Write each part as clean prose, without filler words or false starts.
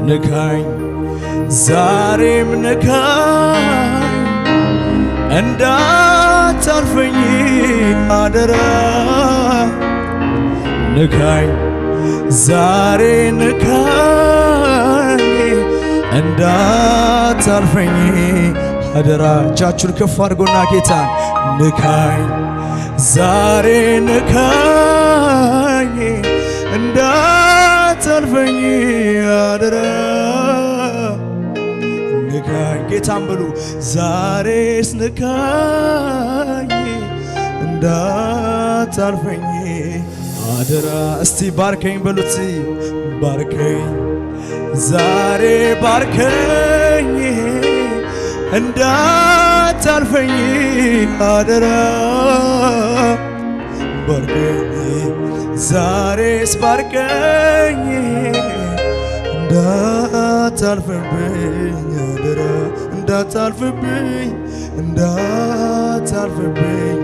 ንካኝ ዛሬም ንካኝ እንዳታልፈኝ አደራ ንካኝ ዛሬ ንካኝ እንዳታልፈኝ አደራ እጃችሁን ከፍ አድርጎና ጌታን ንካኝ ዛሬ ንካኝ እንዳታልፈኝ አደራ ንካኝ ጌታን በሉ ዛሬስ ንካኝ እንዳታልፈኝ አደራ እስቲ ባርከኝ በሉት ባርከኝ ዛሬ ባርከኝ እንዳታልፈኝ አደራ ባርከኝ ዛሬስ ባርከኝ እንዳታልፍብኝ አደራ እንዳታልፍብኝ እንዳታልፍብኝ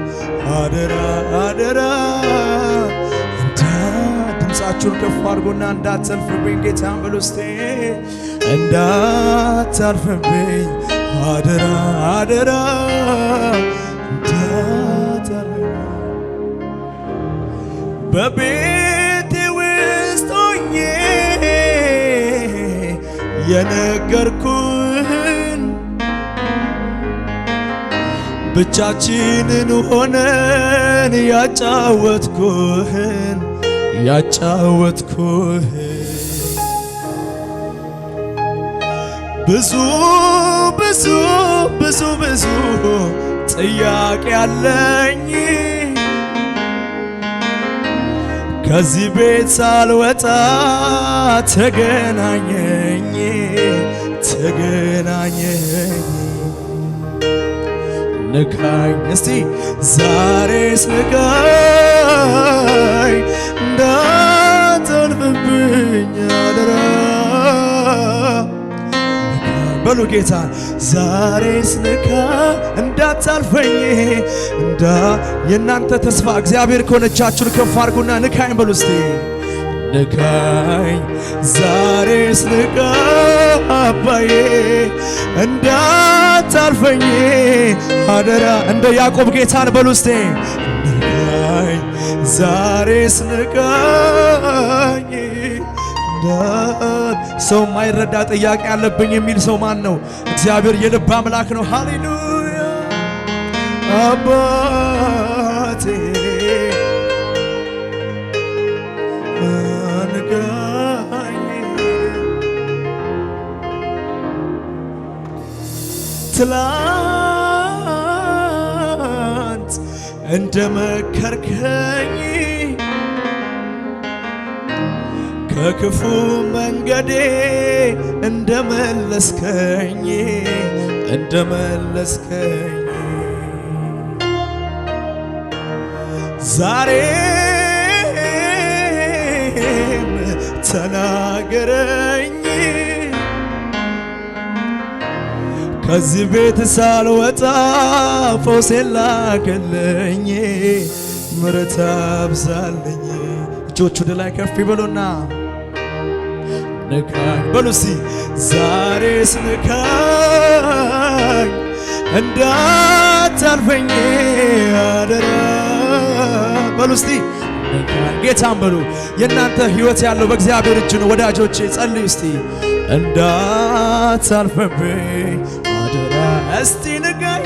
አደራ አደራ ድምፃችሁን ከፍ አድርጎና እንዳታልፍብኝ ጌታን በሉ እስቲ እንዳታልፍብኝ አደራ አደራ እንዳታልፍብኝ በቤቴ ውስጥ ሆኜ የነገርኩህን ብቻችንን ሆነን ያጫወትኩህን ብዙ ብዙ ብዙ ብዙ ጥያቄ አለኝ ከዚህ ቤት ሳልወጣ ተገናኘኝ ንካኝ እስቲ ዛሬስ ንካኝ እንዳታልፍብኝ አደራ በሉ ጌታ ዛሬስ ንካኝ እንዳታልፈኝ የእናንተ ተስፋ እግዚአብሔር ከሆነቻችሁን ከፍ አድርጉና ንካኝ በሉ እስቲ ንካኝ ዛሬስ ንካኝ አባዬ እንዳታልፈኝ አደራ እንደ ያዕቆብ ጌታን በሉ እስቲ ንካኝ ዛሬስ ንካኝ ሰው ማይረዳ ጥያቄ አለብኝ የሚል ሰው ማን ነው? እግዚአብሔር የልብ አምላክ ነው። ሃሌሉያ አባቴ ንካኝ ትላንት እንደመከርከኝ ከክፉ መንገዴ እንደመለስከኝ ዛሬም ተናገረኝ ከዚህ ቤት ሳልወጣ ፈውሴን ላክልኝ ምሕረት አብዛልኝ እጆቹ ወደ ላይ ከፍ ይበሉና ንካኝ በሉ እስቲ ዛሬስ ንካኝ እንዳታልፈኝ አደራ በሉ እስቲ ንካኝ ጌታን በሉ የእናንተ ሕይወት ያለው በእግዚአብሔር እጅ ነው ወዳጆቼ ጸልዩ እስቲ እንዳታልፈብኝ አደራ እስቲ ንካኝ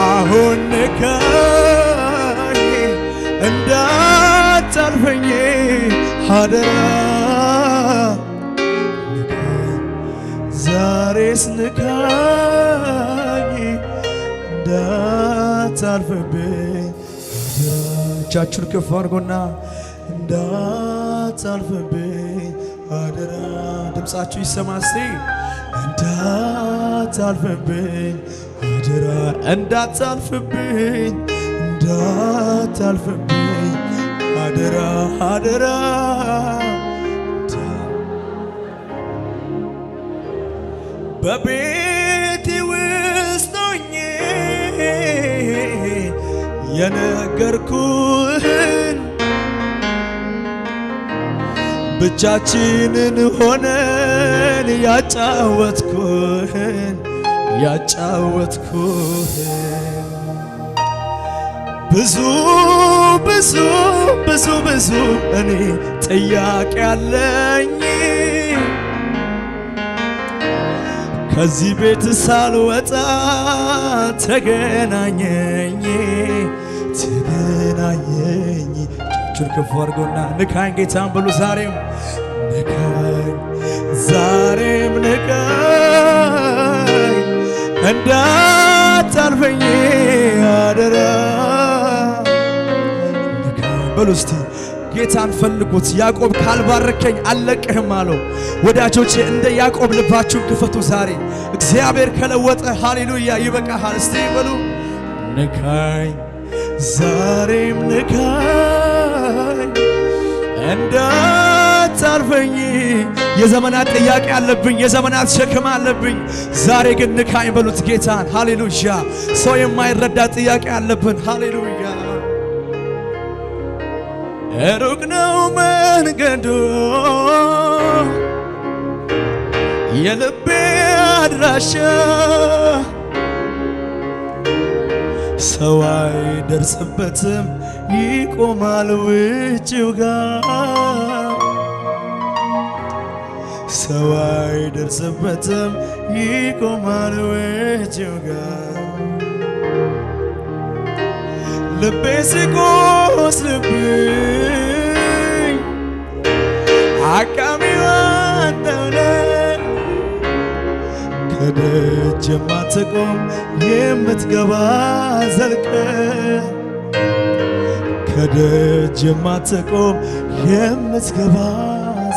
አሁን ንካኝ እንዳታልፈኝ አደራ ዛሬስ ንካኝ እንዳታልፈብኝ እጃችሁን ከፍ አድርጎና እንዳታልፈብኝ አደራ ድምፃችሁ ይሰማ እስቲ እንዳታልፈብኝ አደራ እንዳታልፈብኝ አደራ አደራ በቤቴ ውስጥ ሆኜ የነገርኩህን ብቻችንን ሆነን ያጫወትኩህን ብዙ ብዙ ብዙ ብዙ እኔ ጥያቄ አለኝ ከዚህ ቤት ሳልወጣ ተገናኘኝ እጆቹን ከፍ አድርጎና ንካኝ ጌታን በሉ ዛሬም ንካኝ እንዳታልፈኝ አደራ ንካኝ በሉ እስቲ ጌታን ፈልጉት። ያዕቆብ ካልባረከኝ አልለቅህም አለው። ወዳጆቼ እንደ ያዕቆብ ልባችሁን ክፈቱ። ዛሬ እግዚአብሔር ከለወጠ ሃሌሉያ ይበቃሃል። እስቲ በሉ ንካኝ ዛሬም ንካኝ እንዳታልፈኝ። የዘመናት ጥያቄ አለብኝ፣ የዘመናት ሸክም አለብኝ። ዛሬ ግን ንካኝ በሉት ጌታን። ሃሌሉያ ሰው የማይረዳ ጥያቄ አለብን። ሃሌሉያ ሩቅ ነው መንገዱ የልቤ አድራሻ ሰው አይደርስበትም ይቆማል ውጭው ጋር ሰው አይደርስበትም ይቆማል ውጭው ጋር ልቤ ሲቆስልብኝ አቃሚው አንተው ነህ ከደጅ የማትቆም የምትገባ ዘልቀህ ከደጅ የማትቆም የምትገባ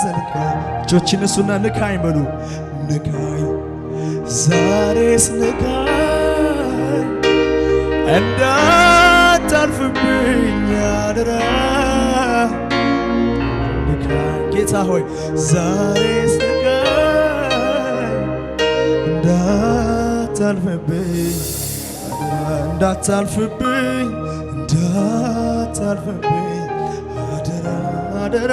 ዘልቀህ እጆችን እሱና ንካኝ በሉ ንካኝ ዛሬስ ንካኝ እንዳታልፍብኝ አደራ ንካኝ ጌታ ሆይ ዛሬስ ንካኝ እንዳታልፍብኝ እንዳታልፍብኝ እንዳታልፍብኝ አደራ አደራ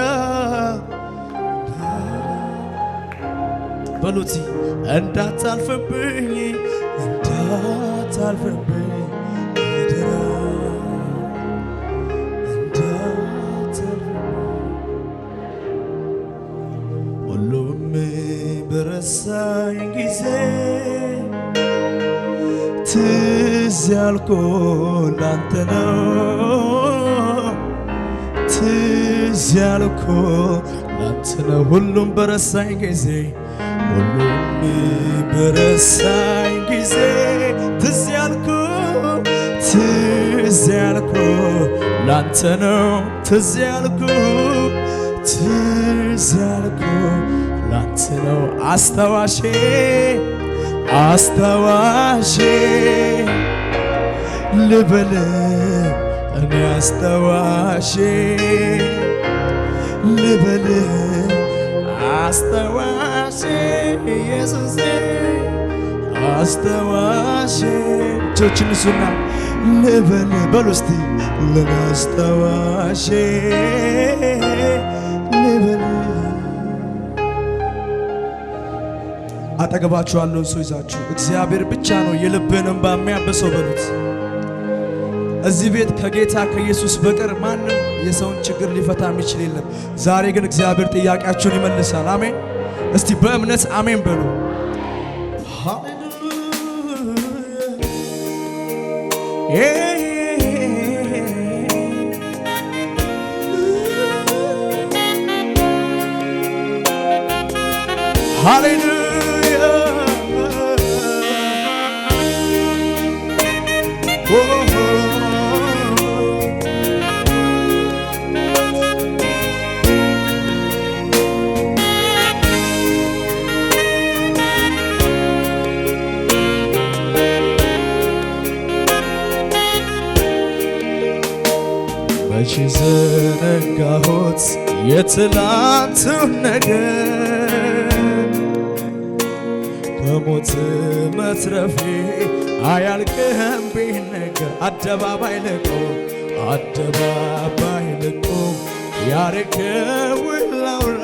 በሉቲ እንዳታልፍብኝ እንዳታልፍብኝ አደራ እንዳታልፍብኝ ሁሉም በረሳኝ ጊዜ ትዝ ያልኩህ ላንተ ነው ትዝ ያልኩህ ላንተ ነው ሁሉም በረሳኝ ጊዜ ሁሉም በረሳኝ ጊዜ ትዝ ያልኩህ ላንተ ነው ትዝ ያልኩህ ላንተ ነው አስታዋሼ ልበል እኔ አስታዋሼ ልበል አስታዋሼ ኢየሱሴ አስታዋሼ እጆችን እሱና ልበል በሉ እስቲ ለአስታዋሼ ልበል አጠገባችሁ ያለው ሰው ይዛችሁ እግዚአብሔር ብቻ ነው የልብን እንባ የሚያብሰው በሉት። እዚህ ቤት ከጌታ ከኢየሱስ በቀር ማንም የሰውን ችግር ሊፈታ የሚችል የለም። ዛሬ ግን እግዚአብሔር ጥያቄያችሁን ይመልሳል። አሜን። እስቲ በእምነት አሜን በሉ። ሃሌሉያ መቼ ዘነጋሁት የትላንቱን ነገር ከሞት መትረፌ አያልቅህም ቢነገር አደባባይ ልቆም ያረከውን ላውራ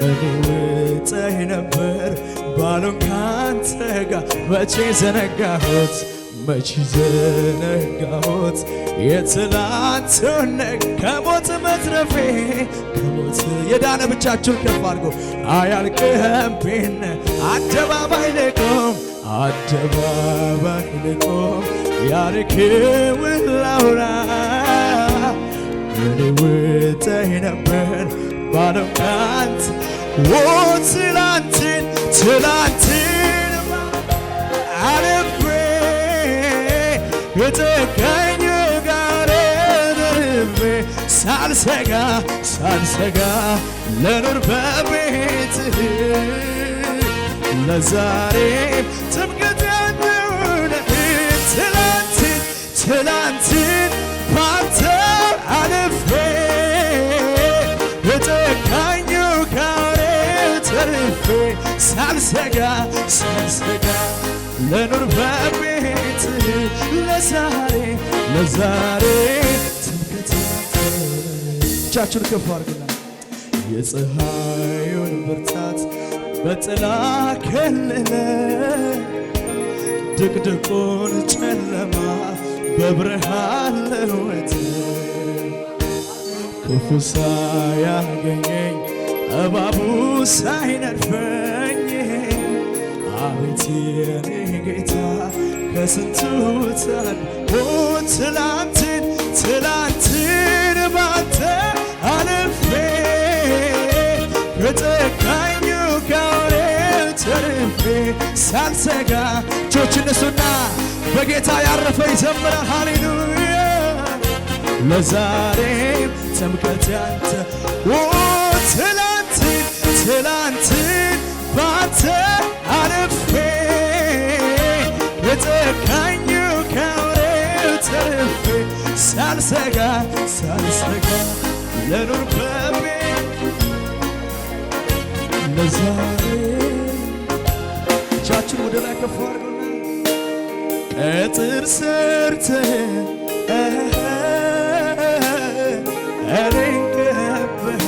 እኔ ውጠኝ ነበር ባሉን ካንተ ጋር መቼ ዘነጋሁት መቼ ዘነጋሁት የትላንቱን ከሞት መትረፌ ከሞት የዳነ ብቻችሁን ከፍ አድርጎ አያልቅም ቤነ አደባባይ ልቆም አደባባይ ልቆም ያርክውን ላውራ እኔ ውጠኝ ነበር ባለው ካንተ ትላንትን አልፌ የተገኘ ጋር ደርቤ ሳልሰጋ ለኑር በቤትህ ለዛሬ ትምክህት ያለውን ትላንትን ባንተ አልፌ የተገኘ ጋር ተርፌ ሳልሰጋ ለኑር በቤትህ ለዛሬ ትምክህት እጃችሁን ከፍ አድርጉና የፀሐዩን ብርታት በጥላ ከለለ ድቅድቁን ጨለማ በብርሃን ለወጠ ክፉ ሳያገኘኝ እባቡ ሳይነድፈኝ አቤት የኔ ጌታ ከስንቱ ትላንትን ባንተ አልፌ ከጨካኙ ከአውሬው ተርፌ ሳልሰጋ እጆች እነሱና በጌታ ያረፈ ይዘምራል ሃሌሉያ ለዛሬም ትምክህት ያንተ ትላንትን ባንተ አልፌ ከጨካኙ ከአውሬው ተርፌ ሳልሰጋ ለኑር በቤት ለዛሬ እጃችን ወደ ላይ ከፍ አድርጉና ቅጥር ሰርተህ እኔን ከበህ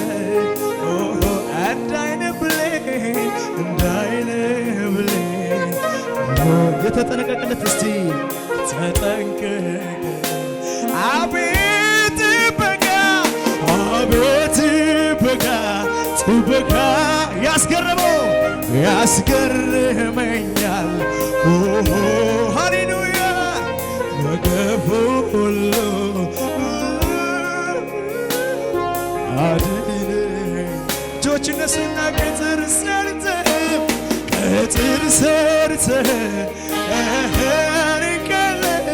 እንዳይነ ብሌን የተጠነቀቅለት እስቲ ተጠንቀቅ አቤት ጥበቃ ያስገርመኛል ሃሌሉያ በገፉ ሁሉ አድነኝ እጆች እነሱና ቅጥር ሰርተህ እኔን ከለህ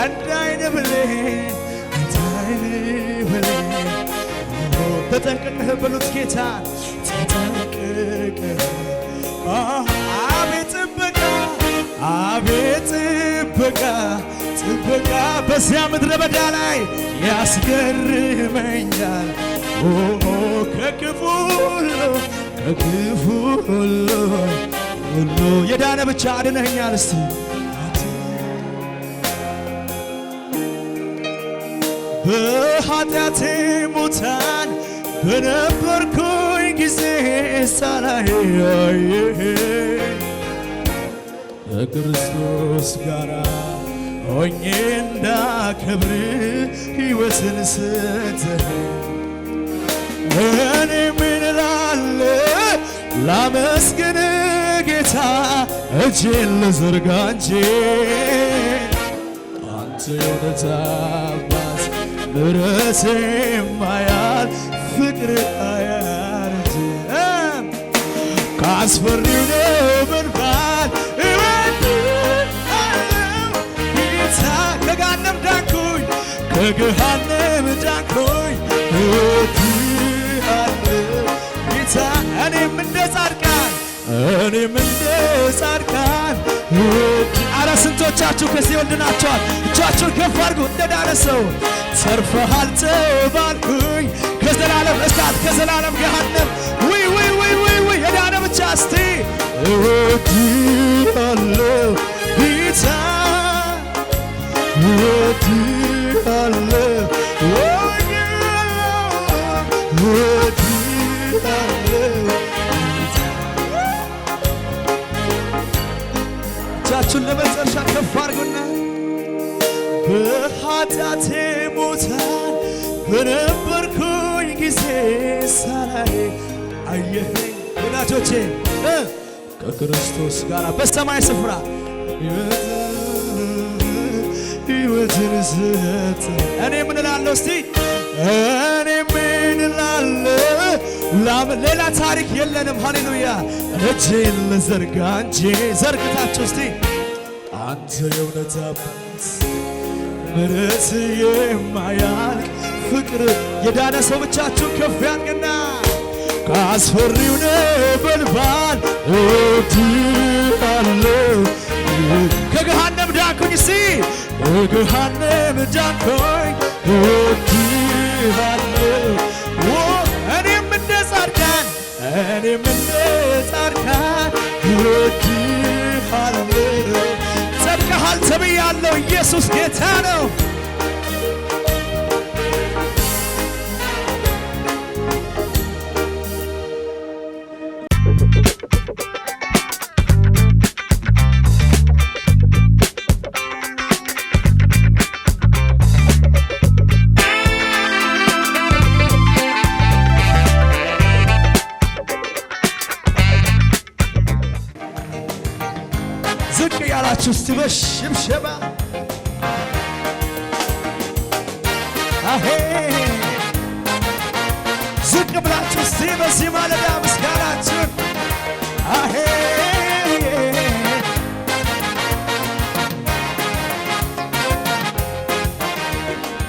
እንዳይነ ብሌን ተጠንቀቅህ በሉት ጌታ ተጠንቀቅህ አቤት ጥበቃ በዚያ ምድረ በዳ ላይ ያስገርመኛል ከክፉ ሁሉ የዳነ ብቻ አድነኛል እስቲ በኃጢአቴ ሙታን በነበርኩኝ ጊዜ ሳላየህ ከክርስቶስ ጋር ሆኜ እንዳከብር ሕይወትን ሰጠህ እኔ ምን እላለሁ ላመስግን ጌታ እጄን ልዘርጋ እንጂ አንተ የእውነት አባት ምሕረት የማያል ፍቅር አያረጅ ከአስፈሪው ነበልባል እወድሃለሁ ጌታ ከገሃነም ዳንኩኝ እወድሃለሁ ጌታ እኔም እንደ ጻድቃን አረ ስንቶቻችሁ ከዚህ ወልድናቸዋል እጃችሁን ከፍ አድርጉ እንደዳነ ሰው ተርፈሃል ተባልኩኝ ከዘላለም እሳት ከዘላለም ገሃነም ውይ የዳነ ብቻ እስቲ እወድሃለሁ ጌታ እወድሃለሁ በኃጢአቴ ሙታን በነበርኩኝ ጊዜ ሳላይ አየኸኝ ወዳጆቼ ከክርስቶስ ጋር በሰማይ ስፍራ ሕይወትን ሰጠ። እኔ ምን እላለሁ እስቲ እኔ ምን እላለሁ? ሌላ ታሪክ የለንም። ሃሌሉያ እጄን ልዘርጋ እንጂ ዘርግታችሁ እስቲ አንተ የእውነት አባት ምሕረት የማያልቅ ፍቅር የዳነ ሰው ብቻችሁ ከፍ ያድርግና ከአስፈሪው ነበልባል እወድሃለሁ ከገሃነም ዳንኩኝ እስቲ ከገሃነም ዳንኩኝ እወድሃለሁ እኔም እንደ ጻድቃን እወድሃለሁ ጸድቀሃል ተብያለሁ ኢየሱስ ጌታ ነው ዝቅ ያላችሁ እስቲ በሽብሸባ አሄ ዝቅ ብላችሁ እስቲ በዚህ ማለዳ ምስጋናችሁን አሄ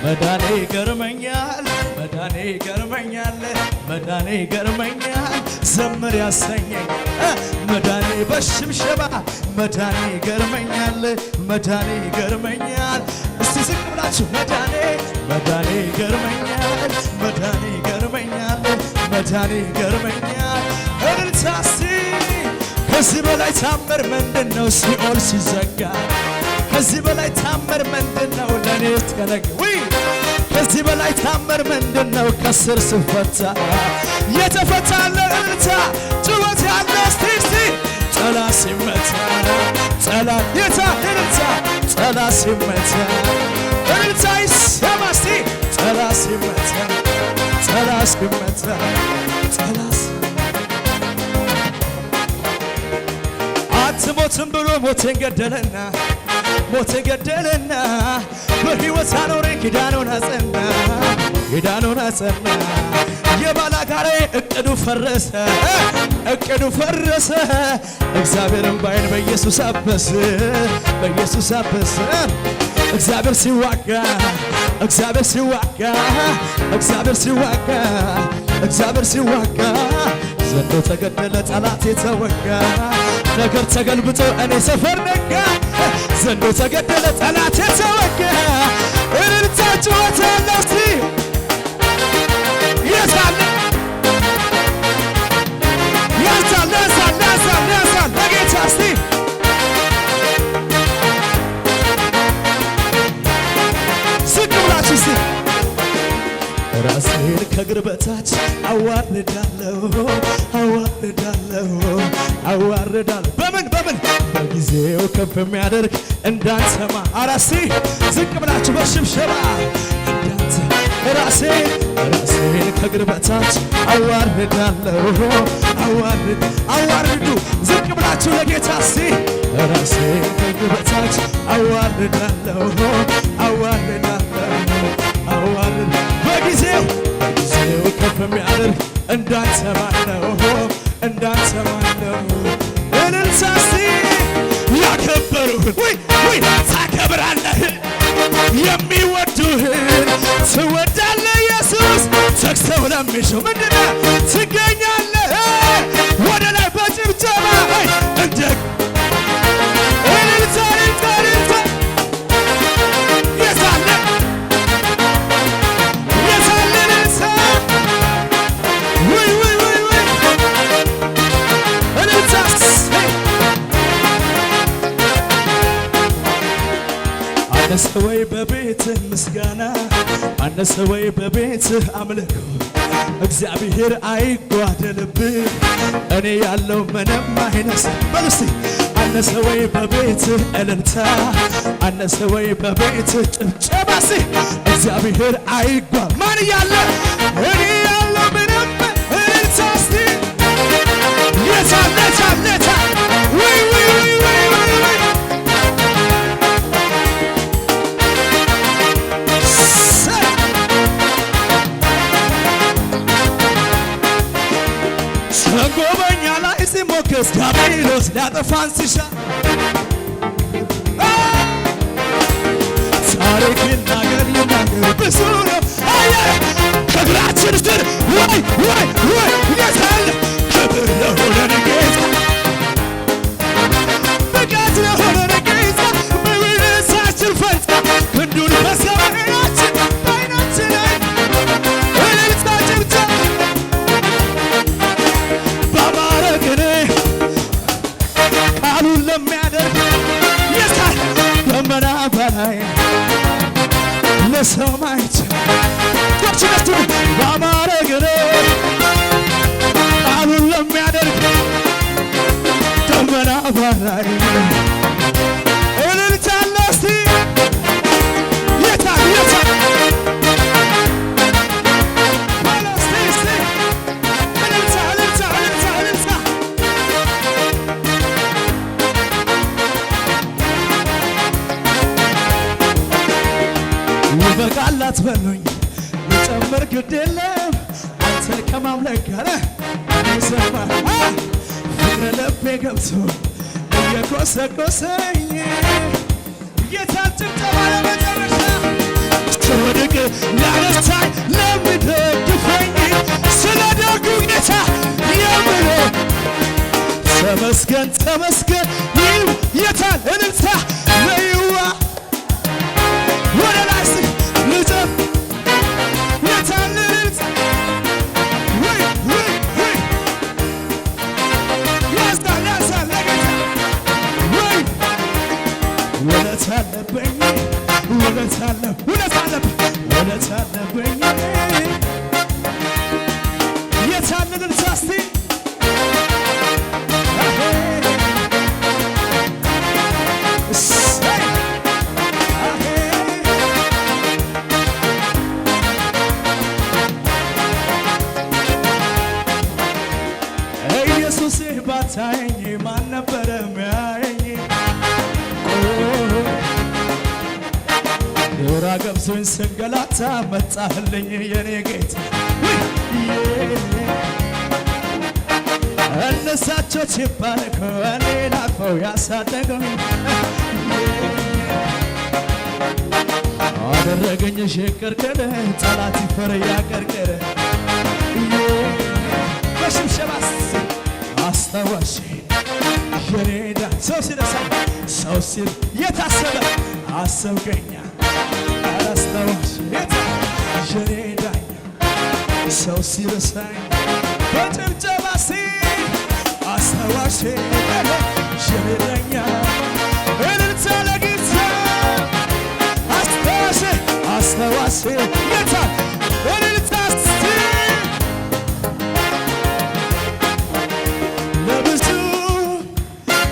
መዳኔ ገርመኛል መዳኔ ገርመኛል መዳኔ ገርመኛል ዘምር ያሰኘኝ መዳኔ በሽብሸባ መዳኔ ገርመኛል መዳኔ ገርመኛል እስቲ ዝቅ ብላችሁ መዳኔ መዳኔ ገርመኛል መዳኔ ገርመኛል መዳኔ ገርመኛል እልልታ እስቲ ከዚህ በላይ ታምር ምንድነው ሲኦል ሲዘጋ ከዚህ በላይ ታምር ምንድነው ለኔ ተነገ ወይ ከዚህ በላይ ታምር ምንድነው ከስር ስፈታ የተፈታለ እልልታ ጩኸት ያለ እስቲ ጠላት ሲመታ ጠላት የታ እልልታ ጠላት ሲመታ እልልታ ይሰማ እስቲ ጠላት ሲመታ ጠላት ሲመታ ጠላት አትሞትም ብሎ ሞትን ገደለና ሞትን ገደለና በሕይወት አኖረኝ ኪዳኑን አጸና ኪዳኑን አጸና የባላጋራ እቅዱ ፈረሰ እቅዱ ፈረሰ እግዚአብሔርን ባይን በኢየሱስ አበሰ በኢየሱስ አበሰ እግዚአብሔር ሲዋጋ እግዚአብሔር ሲዋጋ እግዚአብሔር ሲዋጋ እግዚአብሔር ሲዋጋ ዘንዶ ተገደለ ጠላት የተወጋ ነገር ተገልብጦ እኔ ሰፈር ነጋ ዘንዶ ተገደለ ጠላት የተወጋ እልልታ ጩኸት ያለው እስቲ ያዛል ያዛል ያዛል ያዛል ያዛል በጌታ እስቲ ዝቅ ብላችሁ እስቲ ራሴን ከእግር በታች አዋርዳለሁ አዋርዳለሁ አዋርዳለሁ በምን በጊዜው ከፍ የሚያደርግ እንዳንሰማ አራሲ ዝቅ ብላችሁ በሽብሸባ እንዳንተ ራሴን ከእግር በታች አዋርዳለሁ አዋርዱ ዝቅ ብላችሁ ለጌታ እስቲ ራሴን ከእግር በታች አዋርዳለሁ አዋርድ በጊዜው ከፍ የሚያደርግ እንዳንሰማነው እልልታ እስቲ ያከበሩህን ወይ ታከብራለህ የሚወዱህን ትወዳለህ ኢየሱስ ተግተው ለሚሹ ምንድነው ትገኛለህ ወደ ላይ በጭብጨባ እንደ እልልታ የሳለ አነሰ ወይ በቤትህ ምስጋና አነሰ ወይ በቤትህ አምልኮ እግዚአብሔር አይጓደልብህ እኔ ያለው ምንም አይነስ በል እስቲ አነሰ ወይ በቤት እልልታ አነሰ ወይ በቤት ጭብጨባሲ እግዚአብሔር አይጓ ማን ያለ እኔ ያለ ምንም እልልታ እስቲ የታለታ ወይ ጎበኛ ላይ ሲሞገስ ዲያብሎስ ሊያጠፋን ሲሻ ታሪክ ይናገር ብዙ ነው ከእግራችን ስር ወይ የታለ ክብር ለሆነን ጌታ ብቃት ለሆነን ጌታ በምንሳችን ፈንታ ክንዱን በሰማያችን በዓይናችን ላይ እልልታ ጭብጨባ ባማረ ቅኔ ቃሉን ለሚያደርግ የታል ደመና በላይ ለሰማይት ዶችነቱ ባማረ ቅኔ ቃሉን ለሚያደርግ ደመና በላይ እልልታ አለ እስቲ የታል ይበቃል አትበሉኝ ልጨምር ግድ የለም አንተን ከማምለክ ጋር ይሰማ ፍቅረ ልቤ ገብቶ እየኮሰኮሰኝ ጌታን ጭብጨባ ለመጨረሻ ስወድቅ ሊያነሳኝ ለሚደግፈኝ ስለ ደጉ ጌታ የምለው ተመስገን ተመስገን ይህ የታል እልልታ ለይዋ ወደ ላይ ሲ ልዘብ የታል እልልታ ወይ ያስታል ለጌታ ወይ ውለታ አለብኝ ውለታ አለብኝ የታል እልልታ እስቲ ኢየሱስ ባታየኝ ማን ነበረ ሚያየኝ? ግራ ገብቶኝ ስንገላታ መጣህልኝ የኔ ጌታ እነሳቸው ሲባረኩ እኔን አቅፈው ያሳደጉኝ አደረገኝ ሽቅርቅር ጠላት ይፈር ያቀርቅር በሽብሸባስ አስታዋሽ የኔዳ ሰው ሲረሳ ሰው ሲል የታሰበ አሰብከኛ አላስታዋሽ የኔዳኛ ሰው ሲረሳኝ በጭብጨባስ አስታዋሽ የኔዳኛ እልልታ ለጌታ አስታዋሽ የታ እልልታ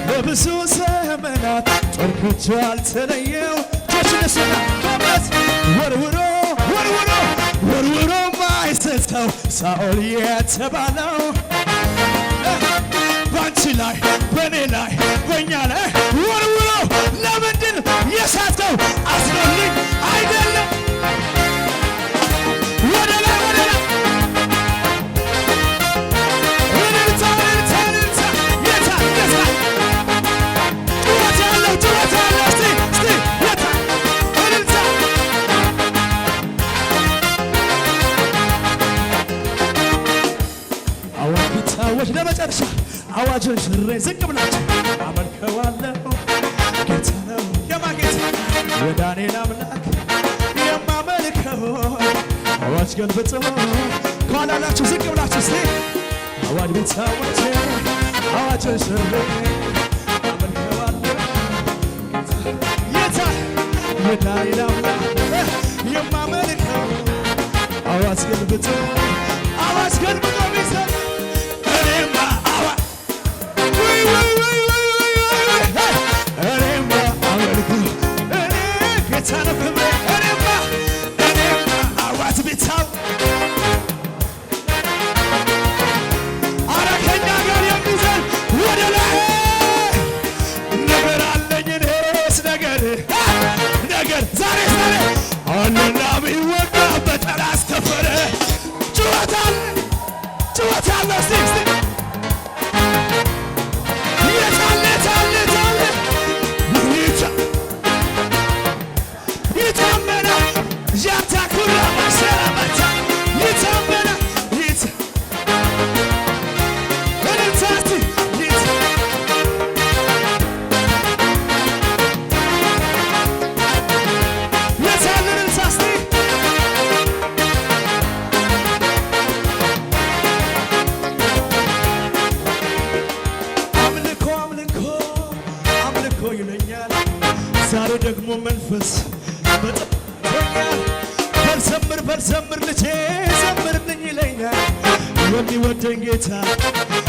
ለብዙ ዘመናት ጦርኮቹ አልተለየው ጆችነስና በእምነት ወርውሮ ማይስተው ሳኦል የተባለው ባንቺ ላይ በእኔ ላይ በእኛ ላይ ወርውሮ ለምንድን የሳተው አስኖልኝ አይደለም ወደ ላይ ለመጨረሻ አዋጅን ሽሬ ዝቅ ብላችሁ አመልከዋለሁ ጌታ ነው የማጌታ የዳንኤል አምላክ የማመልከው አዋጅ ገልብጦ ከኋላላችሁ ዝቅ ብላችሁ እስቲ አዋጅ ቢታወጅ አዋጅን ሽሬ አመልከዋለሁ ጌታ የዳንኤል አምላክ የማመልከው አዋጅ ገልብጦ ቢሰማ ላንተ ነው ክብሬ እኔማ አዋት ቢታው አረ ከኛ ጋር የሚዘል ወደ ላይ ነገር አለኝ እኔስ ነገር ዛሬ አለና ቢወጋ በጠላት ከፈረ ጩኸታል ዛሬ ደግሞ መንፈስ በጠኛል በልዘምር ልጄ ዘምርልኝ ይለኛል የሚወደኝ ጌታ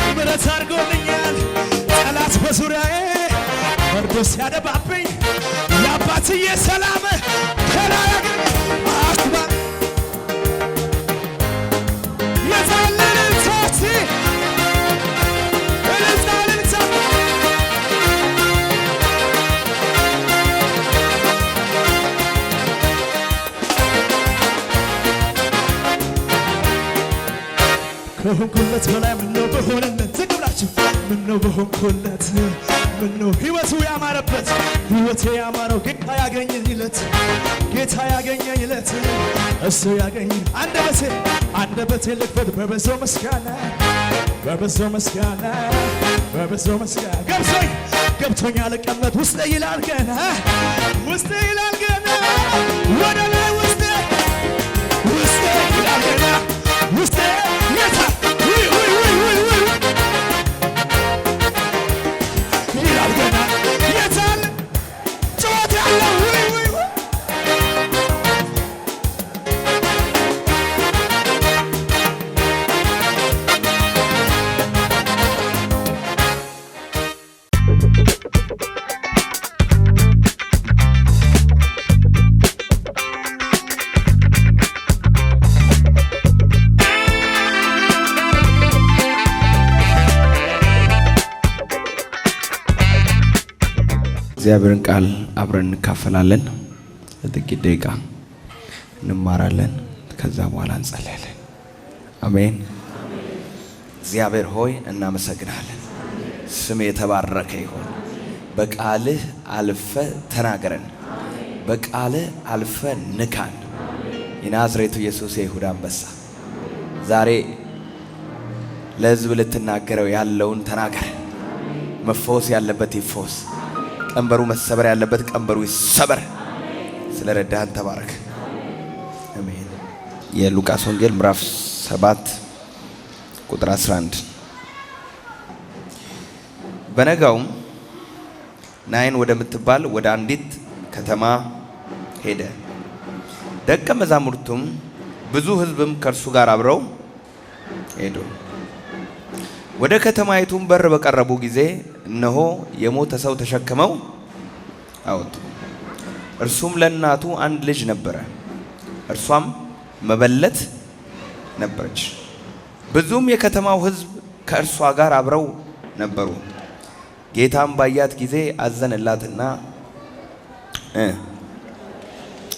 ምሕረት አድርጎልኛል ጠላት በዙሪያዬ መርዶ ሲያደባብኝ የአባትዬ ሰላም ከላይ አክባ የዛለልን ታሲ ከሆንኩለት በላይ ምነው በሆነለት ዝግብላችሁ ምነው በሆንኩለት ምነው ሕይወቱ ያማረበት ሕይወቴ ያማረው ጌታ ያገኘኝ ዕለት እሱ ያገኘኝ አንደበቴ ልክፈት በበዛው ምስጋና ገብቶኛ ልቀመጥ ውስጤ ይላል ገና ወደ ላይ ውስጤ ይላል ገና ውስጤ ጌታ ይላል ገና የታለ ጩኸት ያለው እግዚአብሔርን ቃል አብረን እንካፈላለን። ጥቂት ደቂቃ እንማራለን። ከዛ በኋላ እንጸልያለን። አሜን። እግዚአብሔር ሆይ እናመሰግናለን። ስም የተባረከ ይሁን። በቃልህ አልፈ ተናገረን፣ በቃልህ አልፈ ንካን። የናዝሬቱ ኢየሱስ የይሁዳ አንበሳ ዛሬ ለሕዝብ ልትናገረው ያለውን ተናገር። መፈወስ ያለበት ይፈወስ፣ ቀንበሩ መሰበር ያለበት ቀንበሩ ይሰበር። ስለ ረዳህን ተባረክ። አሜን። የሉቃስ ወንጌል ምዕራፍ 7 ቁጥር 11 በነጋውም ናይን ወደምትባል ወደ አንዲት ከተማ ሄደ። ደቀ መዛሙርቱም ብዙ ሕዝብም ከእርሱ ጋር አብረው ሄዱ። ወደ ከተማይቱም በር በቀረቡ ጊዜ እነሆ የሞተ ሰው ተሸክመው አወጡ። እርሱም ለእናቱ አንድ ልጅ ነበረ፣ እርሷም መበለት ነበረች። ብዙም የከተማው ሕዝብ ከእርሷ ጋር አብረው ነበሩ። ጌታም ባያት ጊዜ አዘነላትና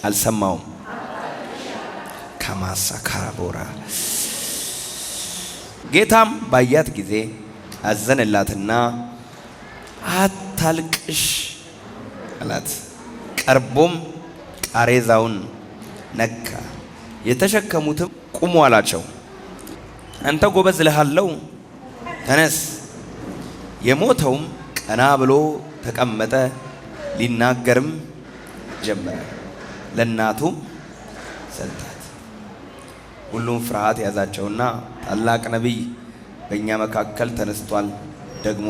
አልሰማውም። ከማሳ ካራቦራ ጌታም ባያት ጊዜ አዘነላትና አታልቅሽ አላት። ቀርቦም ቃሬዛውን ነካ። የተሸከሙትም ቁሙ አላቸው። አንተ ጎበዝ እልሃለሁ ተነስ። የሞተውም ቀና ብሎ ተቀመጠ፣ ሊናገርም ጀመረ። ለእናቱም ሰጣት። ሁሉም ፍርሃት ያዛቸውና ታላቅ ነቢይ በእኛ መካከል ተነስቷል፣ ደግሞ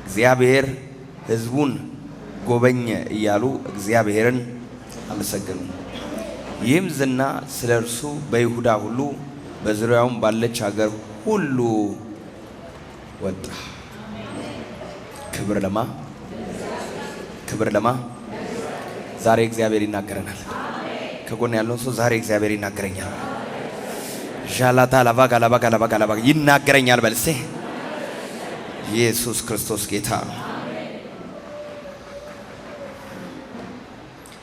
እግዚአብሔር ሕዝቡን ጎበኘ እያሉ እግዚአብሔርን አመሰገኑ። ይህም ዝና ስለ እርሱ በይሁዳ ሁሉ በዙሪያውም ባለች ሀገር ሁሉ ወጣ። ክብር ለማ ዛሬ እግዚአብሔር ይናገረናል። ከጎን ያለውን ሰው ዛሬ እግዚአብሔር ይናገረኛል። ዣላታ ላቫጋ ላቫጋ ላቫጋ ላቫጋ ይናገረኛል በልሴ። ኢየሱስ ክርስቶስ ጌታ ነው።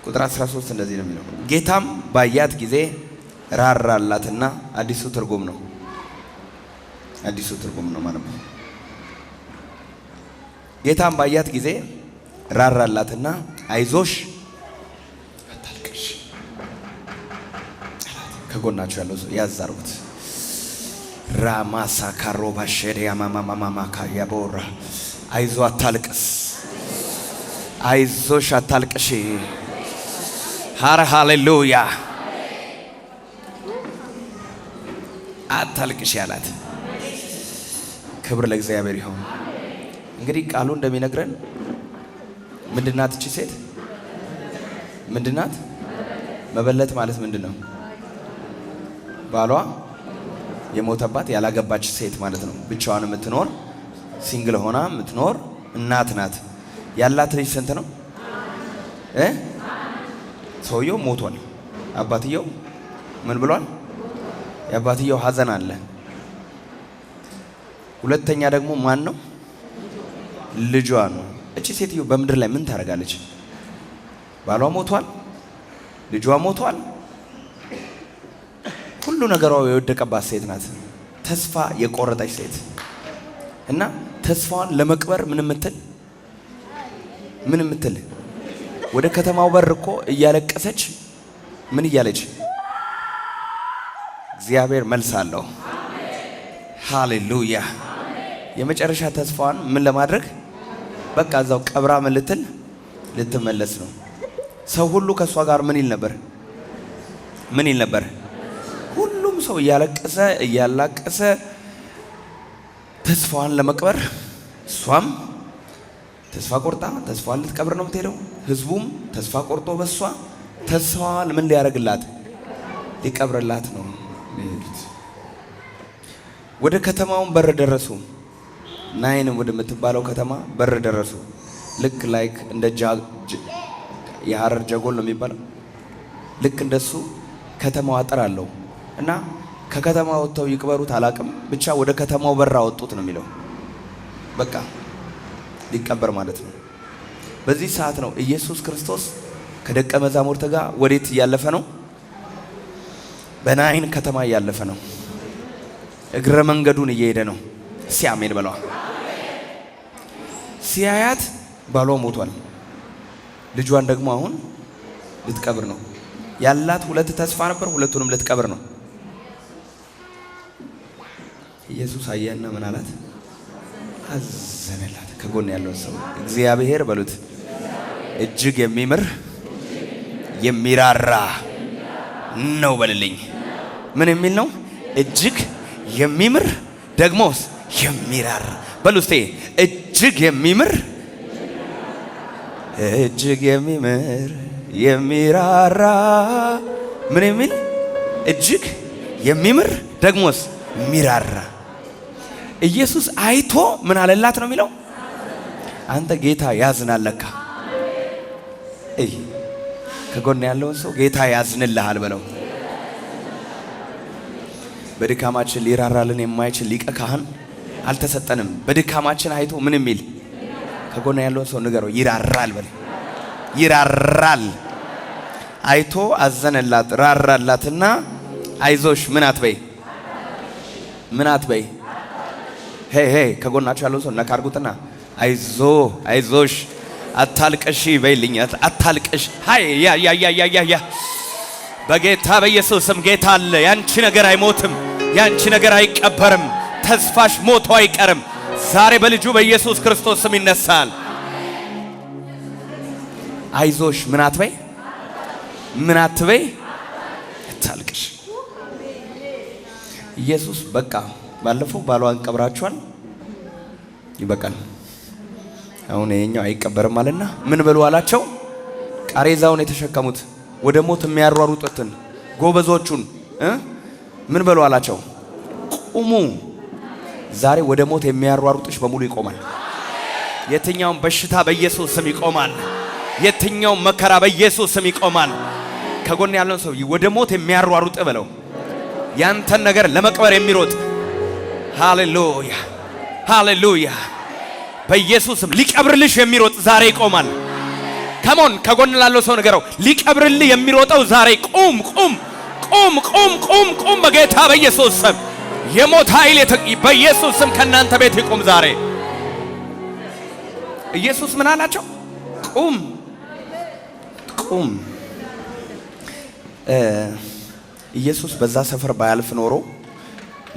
ቁጥር 13 እንደዚህ ነው የሚለው፣ ጌታም ባያት ጊዜ ራራላትና አዲሱ ትርጉም ነው ማለት ነው። ጌታም ባያት ጊዜ ራራላትና አይዞሽ አታልቅሽ። ከጎናችሁ ያለው ሰው ያዛሩት ራማሳ ካሮባ ሸሪያ ማማማማካ ያቦራ አይዞ አታልቅስ፣ አይዞሽ አታልቅሽ። ሃሌሉያ አታልቅሽ ያላት። ክብር ለእግዚአብሔር ይሁን። እንግዲህ ቃሉ እንደሚነግረን ምንድናት እቺ ሴት? ምንድናት? መበለት ማለት ምንድነው? ባሏ የሞተባት ያላገባች ሴት ማለት ነው። ብቻዋን የምትኖር ሲንግል ሆና የምትኖር እናት ናት። ያላት ልጅ ስንት ነው? ሰውየው ሞቷል። አባትየው ምን ብሏል? የአባትየው ሐዘን አለ። ሁለተኛ ደግሞ ማን ነው? ልጇ ነው። እቺ ሴትዮ በምድር ላይ ምን ታደርጋለች? ባሏ ሞቷል፣ ልጇ ሞቷል፣ ሁሉ ነገሯ የወደቀባት ሴት ናት። ተስፋ የቆረጠች ሴት እና ተስፋዋን ለመቅበር ምን ምትል ወደ ከተማው በር እኮ እያለቀሰች ምን እያለች? እግዚአብሔር መልስ አለው። ሃሌሉያ። የመጨረሻ ተስፋዋን ምን ለማድረግ በቃ እዛው ቀብራ ምን ልትመለስ ነው። ሰው ሁሉ ከሷ ጋር ምን ይል ነበር? ሁሉም ሰው እያላቀሰ ተስፋዋን ለመቅበር፣ እሷም ተስፋ ቆርጣ ተስፋዋን ልትቀብር ነው የምትሄደው። ህዝቡም ተስፋ ቆርጦ በሷ ተስፋዋን ምን ሊቀብርላት ነው የሚሄዱት። ወደ ከተማውን በር ደረሱ። ናይንም ወደምትባለው ከተማ በር ደረሱ። ልክ ላይክ እንደ የሐረር ጀጎል ነው የሚባለው። ልክ እንደሱ ከተማው አጥር አለው እና ከከተማው ወጥተው ይቅበሩት አላቅም፣ ብቻ ወደ ከተማው በር አወጡት ነው የሚለው። በቃ ሊቀበር ማለት ነው። በዚህ ሰዓት ነው ኢየሱስ ክርስቶስ ከደቀ መዛሙርት ጋር ወዴት እያለፈ ነው? በናይን ከተማ እያለፈ ነው። እግረ መንገዱን እየሄደ ነው። ሲያሜን በለዋ። ሲያያት ባሏ ሞቷል፣ ልጇን ደግሞ አሁን ልትቀብር ነው። ያላት ሁለት ተስፋ ነበር፣ ሁለቱንም ልትቀብር ነው። ኢየሱስ አያና ምን አላት? አዘነላት። ከጎን ያለውን ሰው እግዚአብሔር በሉት እጅግ የሚምር የሚራራ ነው በልልኝ። ምን የሚል ነው? እጅግ የሚምር ደግሞስ የሚራራ በሉ እስቲ። እጅግ የሚምር የሚራራ ምን የሚል? እጅግ የሚምር ደግሞስ የሚራራ። ኢየሱስ አይቶ ምን አለላት ነው የሚለው? አንተ ጌታ ያዝናል ለካ። ከጎን ያለውን ሰው ጌታ ያዝንልሃል በለው። በድካማችን ሊራራልን የማይችል ሊቀ ካህን አልተሰጠንም። በድካማችን አይቶ ምን የሚል? ከጎን ያለውን ሰው ንገረው፣ ይራራል በለው። ይራራል። አይቶ አዘነላት፣ ራራላትና አይዞሽ ምን አትበይ፣ ሄይ ከጎናችሁ ያለውን ሰው ነካ አድርጉትና አይዞሽ አታልቅሽ በይልኝ። አታልቅሽ። ያ በጌታ በኢየሱስም ጌታ አለ። ያንቺ ነገር አይሞትም፣ ያንቺ ነገር አይቀበርም። ተስፋሽ ሞቶ አይቀርም። ዛሬ በልጁ በኢየሱስ ክርስቶስ ስም ይነሳል። አይዞሽ ምን አትበይ፣ አታልቅሽ። ኢየሱስ በቃ ባለፈው ባሏን ቀብራችኋል፣ ይበቃል፣ አሁን የኛው አይቀበርም አለና ምን በሉ አላቸው? ቃሬዛውን የተሸከሙት ወደ ሞት የሚያሯሩጡትን ጎበዞቹን ምን በሉ አላቸው? ቁሙ። ዛሬ ወደ ሞት የሚያሯሩጥሽ በሙሉ ይቆማል። የትኛውም በሽታ በኢየሱስ ስም ይቆማል። የትኛው መከራ በኢየሱስ ስም ይቆማል። ከጎን ያለውን ሰው ወደ ሞት የሚያሯሩጥ በለው፣ ያንተን ነገር ለመቅበር የሚሮጥ ሃሌሉያ ሃሌሉያ። በኢየሱስ ስም ሊቀብርልሽ የሚሮጥ ዛሬ ይቆማል። ከሞን ከጎን ላለው ሰው ነገረው፣ ሊቀብርልህ የሚሮጠው ዛሬ ቁም ቁም ቁም ቁም ቁም ቁም። በጌታ በኢየሱስ ስም የሞት ኃይል በኢየሱስ ስም ከናንተ ቤት ይቁም ዛሬ። ኢየሱስ ምን አላቸው? ቁም ቁም። ኢየሱስ በዛ ሰፈር ባያልፍ ኖሮ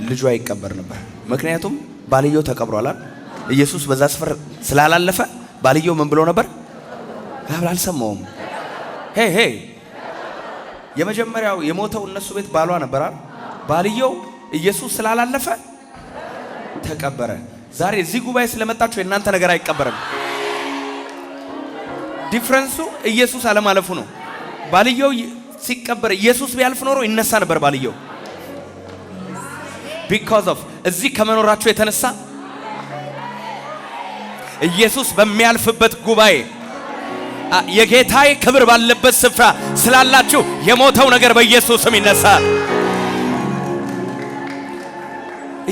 ልጁ አይቀበር ነበር። ምክንያቱም ባልየው ተቀብሯል። ኢየሱስ በዛ ሰፈር ስላላለፈ ባልየው ምን ብሎ ነበር? አልሰማውም። ሄይ ሄይ የመጀመሪያው የሞተው እነሱ ቤት ባሏ ነበር። ባልየው ኢየሱስ ስላላለፈ ተቀበረ። ዛሬ እዚህ ጉባኤ ስለመጣችሁ የእናንተ ነገር አይቀበርም። ዲፍረንሱ ኢየሱስ አለማለፉ ነው። ባልየው ሲቀበር ኢየሱስ ቢያልፍ ኖሮ ይነሳ ነበር ባልየው። ቢኮዝ ኦፍ እዚህ ከመኖራችሁ የተነሳ ኢየሱስ በሚያልፍበት ጉባኤ የጌታዬ ክብር ባለበት ስፍራ ስላላችሁ የሞተው ነገር በኢየሱስ ስም ይነሳል።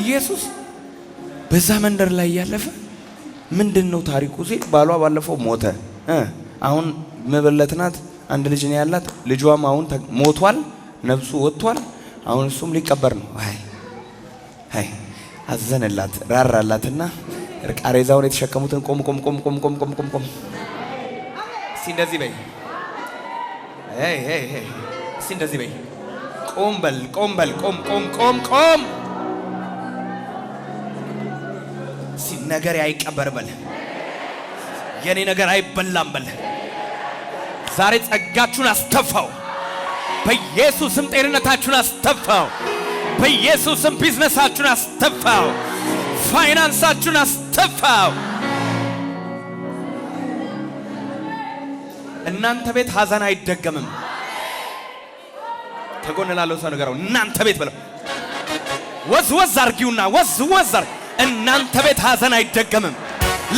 ኢየሱስ በዛ መንደር ላይ ያለፈ ምንድነው ታሪኩ ሲል ባሏ ባለፈው ሞተ። አሁን መበለት ናት፣ አንድ ልጅ ነው ያላት። ልጇም አሁን ሞቷል፣ ነፍሱ ወጥቷል። አሁን እሱም ሊቀበር ነው። አይ አዘነላት፣ ራራላትና ቃሬዛውን የተሸከሙትን ቆም ቆም ቆም ቆም ቆም ቆም ቆም ቆም እስቲ እንደዚህ በይ፣ እስቲ እንደዚህ በይ፣ ቆም በል ቆም በል ቆም ቆም ቆም ቆም። እስቲ ነገር አይቀበር በል፣ የኔ ነገር አይበላም በል። ዛሬ ጸጋችሁን አስተፋው በኢየሱስም፣ ጤንነታችሁን አስተፋው በኢየሱስም፣ ቢዝነሳችሁን አስተፋው፣ ፋይናንሳችሁን አስተፋው። እናንተ ቤት ሐዘን አይደገምም። ከጎን ላለው ሰው ነገረው፣ እናንተ ቤት በለው፣ ወዝ ወዝ አርጊውና ወዝ ወዝ አርጊ። እናንተ ቤት ሐዘን አይደገምም፣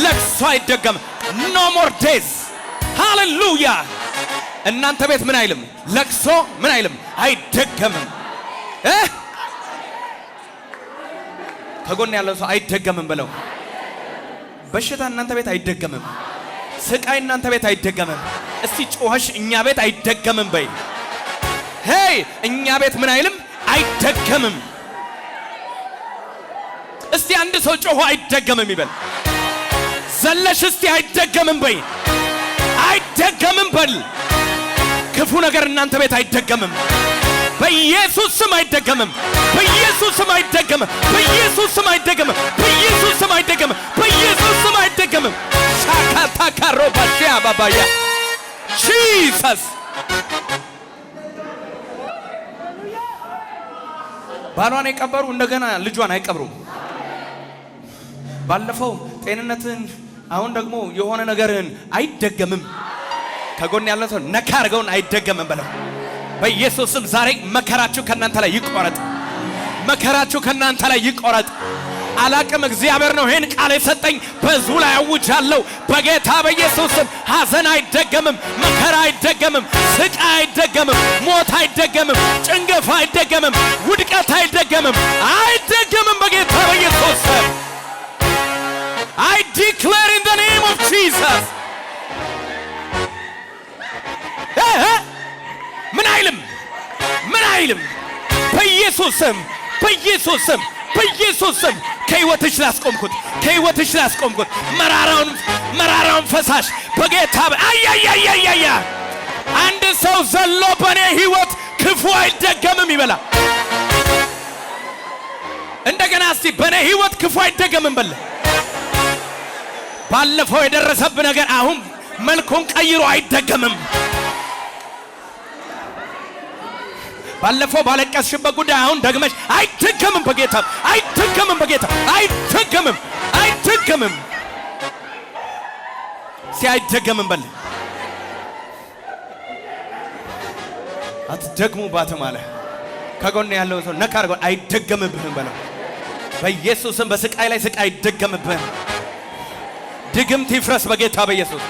ለቅሶ አይደገምም። ኖ ሞር ዴዝ ሃሌሉያ። እናንተ ቤት ምን አይልም? ለቅሶ ምን አይልም? አይደገምም። ከጎን ያለው ሰው አይደገምም በለው። በሽታ እናንተ ቤት አይደገምም። ስቃይ እናንተ ቤት አይደገምም። እስቲ ጮኸሽ እኛ ቤት አይደገምም በይ። ሄይ እኛ ቤት ምን አይልም? አይደገምም። እስቲ አንድ ሰው ጮሆ አይደገምም ይበል። ዘለሽ እስቲ አይደገምም በይ። አይደገምም በል። ክፉ ነገር እናንተ ቤት አይደገምም። በኢየሱስ ስም አይደገምም። በኢየሱስ ስም አይደገምም። በኢየሱስ ስም አይደገምም። በኢየሱስ ስም አይደገምም። በኢየሱስ ስም አይደገምም። ሻካታ ካሮባሺያ ባባያ ጂሰስ። ባሏን የቀበሩ እንደገና ልጇን አይቀብሩም። ባለፈው ጤንነትን፣ አሁን ደግሞ የሆነ ነገርን አይደገምም። ከጎን ያለው ሰው ነካ አድርገውን አይደገምም በለው። በኢየሱስ ስም ዛሬ መከራችሁ ከናንተ ላይ ይቆረጥ። መከራችሁ ከናንተ ላይ ይቆረጥ። አላቅም እግዚአብሔር ነው ይሄን ቃል የሰጠኝ። በዙ ላይ አውጃለሁ በጌታ በኢየሱስ ስም ሐዘን አይደገምም፣ መከራ አይደገምም፣ ስቃይ አይደገምም፣ ሞት አይደገምም፣ ጭንገፋ አይደገምም፣ ውድቀት አይደገምም፣ አይደገምም በጌታ በኢየሱስ ስም። I declare in the name of Jesus. ምን አይልም፣ ምን አይልም። በኢየሱስ ስም፣ በኢየሱስ ስም፣ በኢየሱስ ስም ከህይወትሽ ላስቆምኩት፣ ከህይወትሽ ላስቆምኩት መራራውን ፈሳሽ በጌታ አያያያያያ። አንድ ሰው ዘሎ በኔ ህይወት ክፉ አይደገምም ይበላ። እንደገና እስቲ በኔ ህይወት ክፉ አይደገምም በለ። ባለፈው የደረሰብ ነገር አሁን መልኩን ቀይሮ አይደገምም። ባለፈው ባለቀስሽበት ጉዳይ አሁን ደግመሽ አይደገምም በጌታ አይደገምም፣ በጌታ አይደገምም፣ አይደገምም። ሲያይደገምም በል አትደግሙ ባትም አለ። ከጎን ያለው ሰው ነካ አድርጎ አይደገምብህም በለው። በኢየሱስም በስቃይ ላይ ስቃይ አይደገምብህም። ድግምት ይፍረስ በጌታ በኢየሱስ።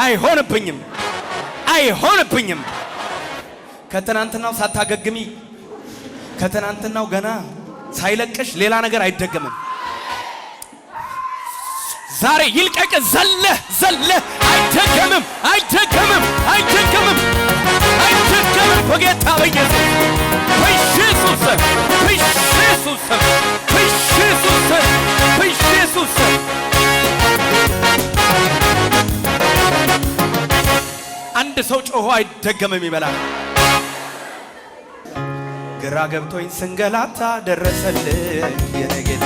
አይሆንብኝም፣ አይሆንብኝም። ከትናንትናው ሳታገግሚ ከትናንትናው ገና ሳይለቅሽ ሌላ ነገር አይደገምም። ዛሬ ይልቀቅ። ዘለህ አይደገምም፣ አይደገምም፣ አይደገምም፣ አይደገምም። በጌታ በኢየሱስ በኢየሱስ በኢየሱስ በኢየሱስ በኢየሱስ አንድ ሰው ጮሆ አይደገምም ይበላል። ግራ ገብቶኝ ስንገላታ ደረሰልኝ የኔ ጌታ።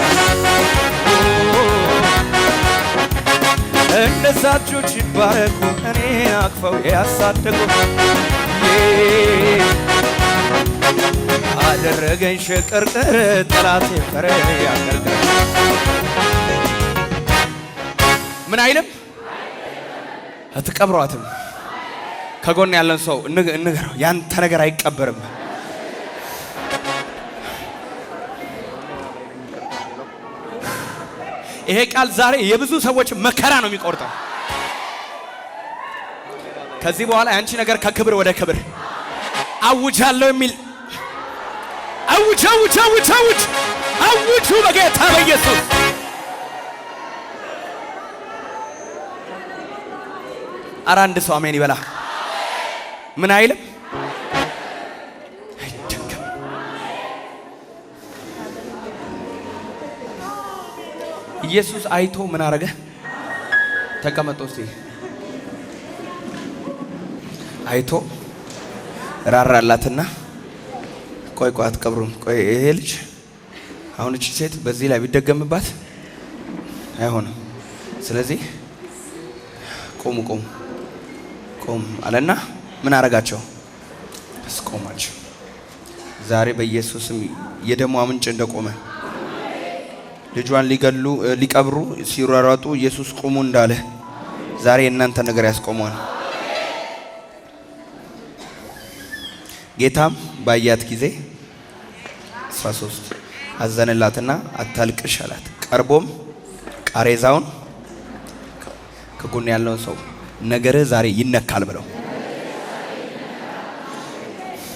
እነዛ እጆች ይባረኩ እኔን አቅፈው ያሳደጉ አደረገኝ ሽቅርቅር ጠላቴ ፈረ ያቀርቅር። ምን አይልም አትቀብሯትም። ከጎን ያለን ሰው እንገረው ያንተ ነገር አይቀበርም። ይሄ ቃል ዛሬ የብዙ ሰዎች መከራ ነው የሚቆርጠው። ከዚህ በኋላ ያንቺ ነገር ከክብር ወደ ክብር አውጃለሁ የሚል አውጅ አውጅ አውጅ አውጅ አውጁ በጌታ በኢየሱስ። ኧረ አንድ ሰው አሜን ይበላ። ምን አይልም አይደገም። ኢየሱስ አይቶ ምን አረገ? ተቀመጡ እስቲ። አይቶ ራራላትና ቆይ አትቀብሩም። ቆይ ይሄ ልጅ አሁን እቺ ሴት በዚህ ላይ ቢደገምባት አይሆንም። ስለዚህ ቆሙ አለና ምን አረጋቸው? አስቆማቸው። ዛሬ በኢየሱስም የደሟ ምንጭ እንደቆመ ልጇን ሊቀብሩ ሲሯሯጡ ኢየሱስ ቁሙ እንዳለ ዛሬ እናንተ ነገር ያስቆመዋል። ጌታም ባያት ጊዜ 13 አዘነላትና አታልቅሽ አላት። ቀርቦም ቃሬዛውን ከጎን ያለውን ሰው ነገርህ ዛሬ ይነካል ብለው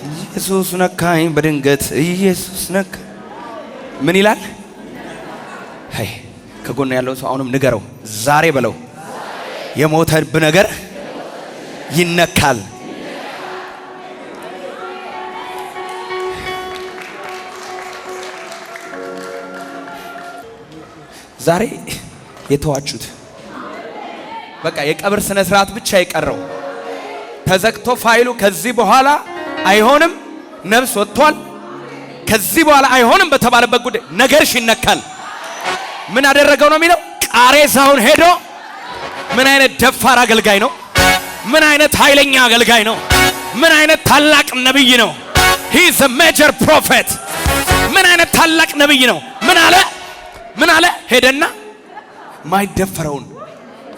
ኢየሱስ ነካኝ በድንገት ኢየሱስ ነካ። ምን ይላል? አይ ከጎን ያለው ሰው አሁንም ንገረው ዛሬ በለው የሞተብህ ነገር ይነካል። ዛሬ የተዋችሁት በቃ የቀብር ስነ ስርዓት ብቻ የቀረው ተዘግቶ ፋይሉ ከዚህ በኋላ አይሆንም፣ ነፍስ ወጥቷል፣ ከዚህ በኋላ አይሆንም በተባለበት ጉዳይ ነገርሽ ይነካል። ምን አደረገው ነው የሚለው? ቃሬዛውን ሄዶ ምን አይነት ደፋር አገልጋይ ነው! ምን አይነት ኃይለኛ አገልጋይ ነው! ምን አይነት ታላቅ ነብይ ነው! he is a major prophet። ምን አይነት ታላቅ ነብይ ነው! ምን አለ? ሄደና ማይደፈረውን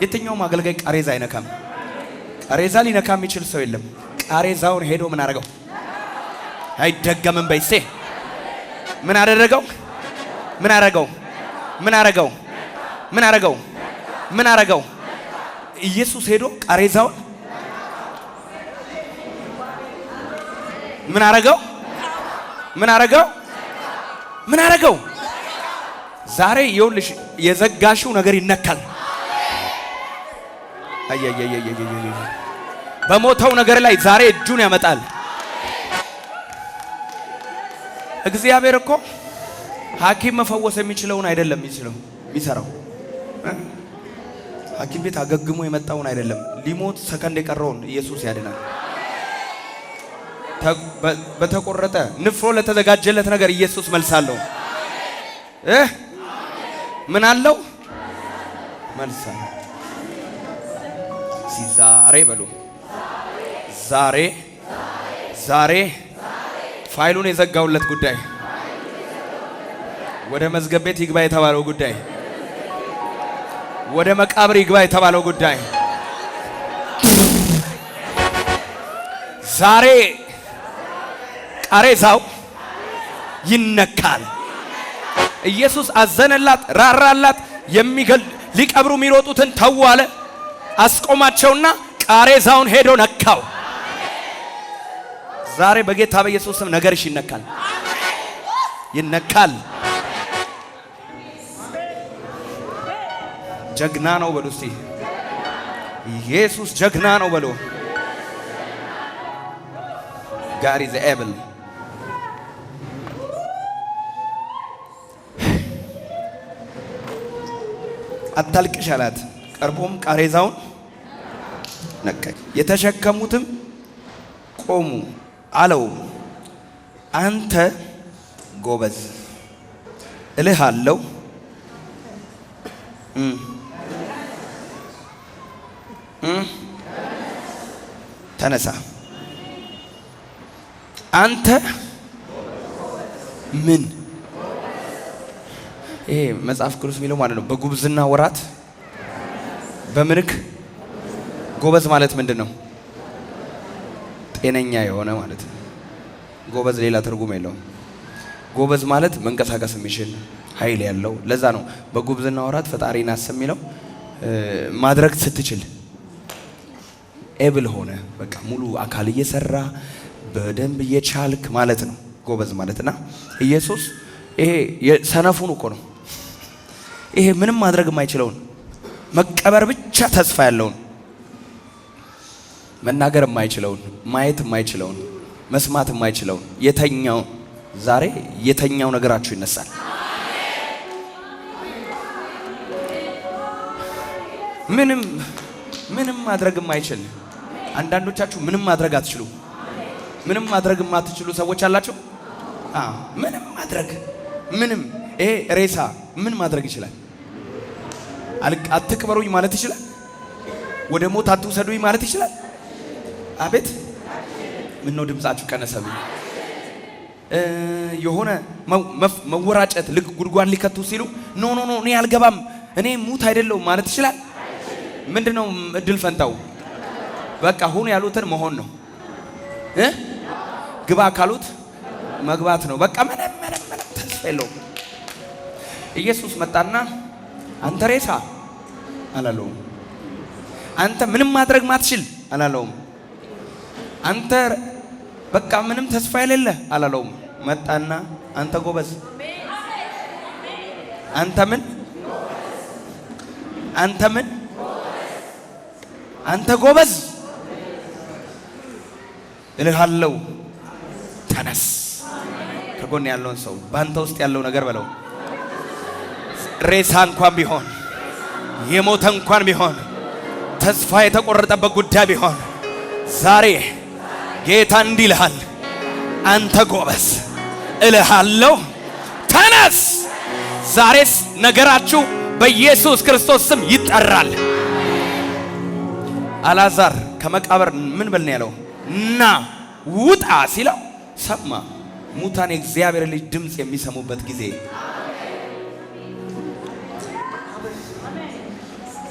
የትኛውም አገልጋይ ቃሬዛ አይነካም። ቃሬዛ ሊነካ የሚችል ሰው የለም። ቃሬዛውን ሄዶ ምን አደረገው? አይደገምም በይሴ ምን አደረገው? ምን አደረገው? ምን አደረገው? ምን አደረገው? ምን አደረገው? ኢየሱስ ሄዶ ቃሬዛውን ምን አደረገው? ምን አደረገው? ምን አደረገው? ዛሬ ይኸውልሽ የዘጋሽው ነገር ይነካል። በሞተው ነገር ላይ ዛሬ እጁን ያመጣል። እግዚአብሔር እኮ ሐኪም መፈወስ የሚችለውን አይደለም የሚሰራው። ሐኪም ቤት አገግሞ የመጣውን አይደለም፣ ሊሞት ሰከንድ የቀረውን ኢየሱስ ያድናል። በተቆረጠ ንፍሮ ለተዘጋጀለት ነገር ኢየሱስ መልሳለሁ። ምን አለው? መልሳለሁ። ዛሬ በሉ ዛሬ ፋይሉን የዘጋውለት ጉዳይ ወደ መዝገብ ቤት ይግባ የተባለው ጉዳይ ወደ መቃብር ይግባ የተባለው ጉዳይ ዛሬ ቃሬዛው ይነካል። ኢየሱስ አዘነላት፣ ራራላት። ሊቀብሩ የሚሮጡትን ተው አለ። አስቆማቸውና ቃሬዛውን ሄዶ ነካው። ዛሬ በጌታ በኢየሱስ ስም ነገርሽ ይነካል፣ ይነካል። ጀግና ነው በሉ እስቲ። ኢየሱስ ጀግና ነው በሉ። God is able. አታልቅሽ አላት። ቀርቦም ቃሬዛውን ነካች። የተሸከሙትም ቆሙ። አለው አንተ ጎበዝ እልሃለሁ ተነሳ። አንተ ምን ይሄ መጽሐፍ ቅዱስ የሚለው ማለት ነው። በጉብዝና ወራት በምርክ ጎበዝ ማለት ምንድን ነው? ጤነኛ የሆነ ማለት ነው። ጎበዝ ሌላ ትርጉም የለውም። ጎበዝ ማለት መንቀሳቀስ የሚችል ኃይል ያለው። ለዛ ነው በጉብዝና ወራት ፈጣሪን አስብ የሚለው። ማድረግ ስትችል ኤብል ሆነ በቃ ሙሉ አካል እየሰራ በደንብ እየቻልክ ማለት ነው ጎበዝ ማለትና ኢየሱስ ይሄ ሰነፉን እኮ ነው። ይሄ ምንም ማድረግ የማይችለውን መቀበር ብቻ ተስፋ ያለውን መናገር የማይችለውን ማየት የማይችለውን መስማት የማይችለውን የተኛው ዛሬ የተኛው ነገራችሁ ይነሳል። ምንም ማድረግ የማይችል አንዳንዶቻችሁ ምንም ማድረግ አትችሉ። ምንም ማድረግ የማትችሉ ሰዎች አላችሁ። ምንም ማድረግ ይሄ ሬሳ ምን ማድረግ ይችላል? አትቅበሩኝ ማለት ይችላል? ወደ ሞት አትውሰዱኝ ማለት ይችላል? አቤት ምን ነው ድምጻችሁ ቀነሰብኝ። የሆነ መወራጨት ልክ ጉድጓድ ሊከቱ ሲሉ ኖ እኔ አልገባም እኔ ሙት አይደለሁም ማለት ይችላል? ምንድነው እድል ፈንታው? በቃ ሁን ያሉትን መሆን ነው። ግባ ካሉት መግባት ነው። በቃ ምንም ተስፋ የለውም። ኢየሱስ መጣና አንተ ሬሳ አላለውም። አንተ ምንም ማድረግ ማትችል አላለውም። አንተ በቃ ምንም ተስፋ የሌለ አላለውም። መጣና አንተ ጎበዝ፣ አንተ ጎበዝ እልሃለሁ ተነስ። ከጎን ያለውን ሰው ባንተ ውስጥ ያለው ነገር በለው። ሬሳ እንኳን ቢሆን የሞተ እንኳን ቢሆን ተስፋ የተቆረጠበት ጉዳይ ቢሆን ዛሬ ጌታ እንዲህ ይልሃል፣ አንተ ጎበዝ እልሃለሁ ተነስ። ዛሬስ ነገራችሁ በኢየሱስ ክርስቶስ ስም ይጠራል። አልዓዛር ከመቃብር ምን በል ነው ያለው? ና ውጣ ሲለው ሰማ። ሙታን የእግዚአብሔር ልጅ ድምፅ የሚሰሙበት ጊዜ።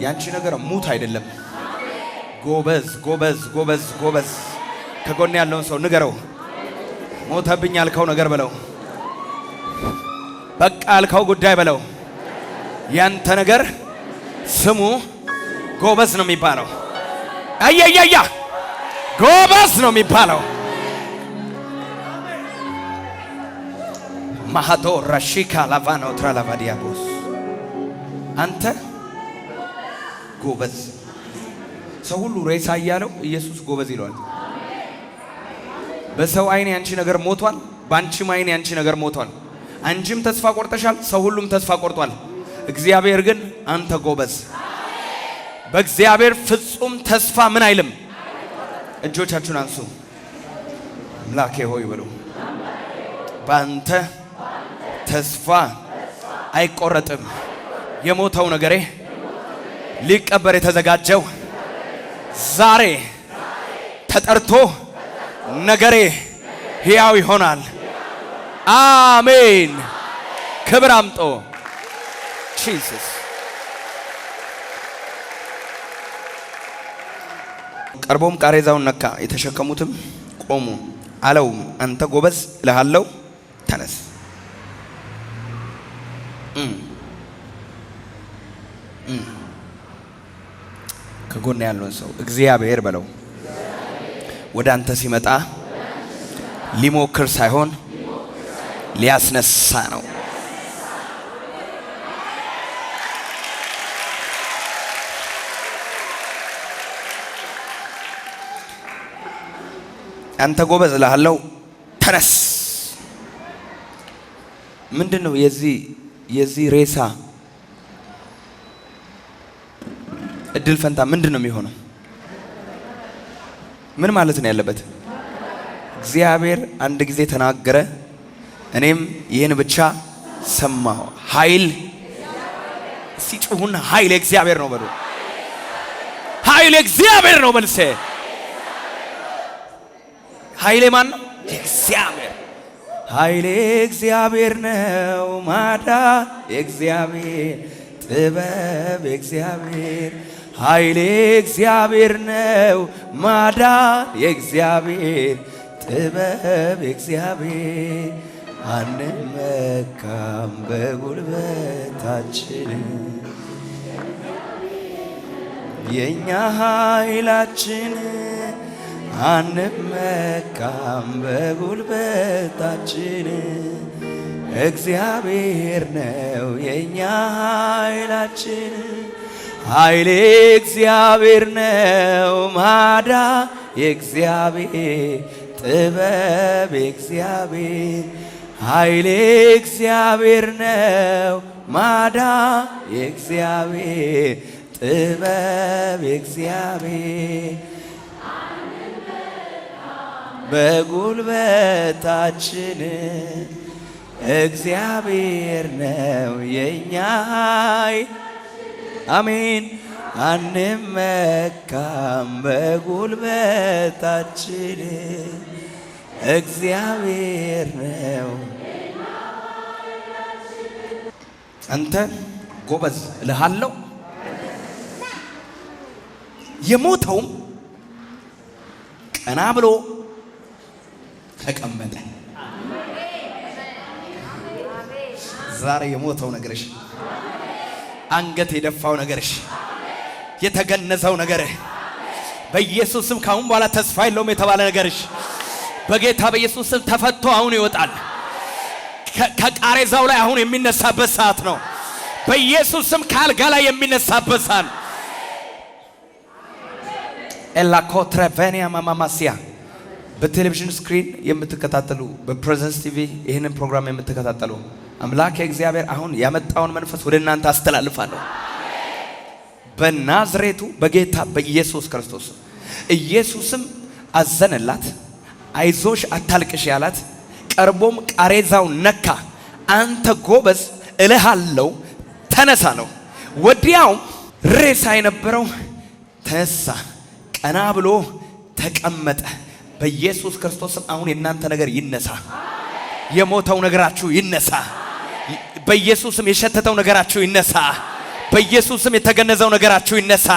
ያንቺ ነገር ሙት አይደለም። ጎበዝ። ከጎን ያለውን ሰው ንገረው። ሞተብኝ ያልከው ነገር በለው። በቃ ያልከው ጉዳይ በለው። ያንተ ነገር ስሙ ጎበዝ ነው የሚባለው። አያያያ ጎበዝ ነው የሚባለው። ማሃቶ ራሺካ ላቫኖ ትራላቫዲያቦስ አንተ ጎበዝ። ሰው ሁሉ ሬሳ እያለው ኢየሱስ ጎበዝ ይለዋል። በሰው አይን ያንቺ ነገር ሞቷል፣ ባንቺም አይን ያንቺ ነገር ሞቷል። አንቺም ተስፋ ቆርጠሻል፣ ሰው ሁሉም ተስፋ ቆርጧል። እግዚአብሔር ግን አንተ ጎበዝ። በእግዚአብሔር ፍጹም ተስፋ ምን አይልም። እጆቻችሁን አንሱ። አምላኬ ሆይ በሉ። ባንተ ተስፋ አይቆረጥም። የሞተው ነገሬ ሊቀበር የተዘጋጀው ዛሬ ተጠርቶ ነገሬ ሕያው ይሆናል። አሜን። ክብር አምጦ ጂሰስ። ቀርቦም ቃሬዛውን ነካ፣ የተሸከሙትም ቆሙ። አለው አንተ ጎበዝ እልሃለሁ ተነስ። ከጎን ያለውን ሰው እግዚአብሔር በለው። ወደ አንተ ሲመጣ ሊሞክር ሳይሆን ሊያስነሳ ነው። አንተ ጎበዝ እልሃለሁ፣ ተነስ። ምንድነው የዚህ ሬሳ እድል ፈንታ ምንድነው የሚሆነው? ምን ማለት ነው ያለበት? እግዚአብሔር አንድ ጊዜ ተናገረ፣ እኔም ይህን ብቻ ሰማሁ። ኃይል ሲጮሁና ኃይል እግዚአብሔር ነው በሉ። ኃይል እግዚአብሔር ነው በልሴ። ኃይሌ ማን ነው? እግዚአብሔር። ኃይሌ እግዚአብሔር ነው፣ ማዳን እግዚአብሔር፣ ጥበብ እግዚአብሔር። ኃይሌ እግዚአብሔር ነው፣ ማዳን እግዚአብሔር፣ ጥበብ እግዚአብሔር። አንመካም በጉልበታችን፣ የኛ ኃይላችን አንመካም በጉልበታችን፣ እግዚአብሔር ነው የኛ ኃይላችን። ኃይሌ እግዚአብሔር ነው፣ ማዳን የእግዚአብሔር፣ ጥበብ የእግዚአብሔር። ኃይሌ እግዚአብሔር ነው፣ ማዳን የእግዚአብሔር፣ ጥበብ የእግዚአብሔር። በጉልበታችን እግዚአብሔር ነው የኛ ኃይል። አሜን። አንመካም በጉልበታችን እግዚአብሔር ነው። አንተ ጎበዝ እልሃለሁ። የሞተውም ቀና ብሎ ተቀመጠ። ዛሬ የሞተው ነገርሽ፣ አንገት የደፋው ነገርሽ፣ የተገነዘው ነገርሽ በኢየሱስ ስም ካሁን በኋላ ተስፋ የለውም የተባለ ነገርሽ በጌታ በኢየሱስ ስም ተፈቶ አሁን ይወጣል። ከቃሬዛው ላይ አሁን የሚነሳበት ሰዓት ነው። በኢየሱስ ስም ካልጋ ላይ የሚነሳበት ሰዓት። ኤላኮትረቬኒያ ማማማሲያ በቴሌቪዥን ስክሪን የምትከታተሉ በፕሬዘንስ ቲቪ ይህንን ፕሮግራም የምትከታተሉ አምላክ እግዚአብሔር አሁን ያመጣውን መንፈስ ወደ እናንተ አስተላልፋለሁ በናዝሬቱ በጌታ በኢየሱስ ክርስቶስ። ኢየሱስም አዘነላት፣ አይዞሽ አታልቅሽ ያላት፣ ቀርቦም ቃሬዛው ነካ። አንተ ጎበዝ እልሃለሁ ተነሳ ነው። ወዲያው ሬሳ የነበረው ተነሳ፣ ቀና ብሎ ተቀመጠ። በኢየሱስ ክርስቶስም አሁን የእናንተ ነገር ይነሳ። የሞተው ነገራችሁ ይነሳ። በኢየሱስም የሸተተው ነገራችሁ ይነሳ። በኢየሱስም የተገነዘው ነገራችሁ ይነሳ።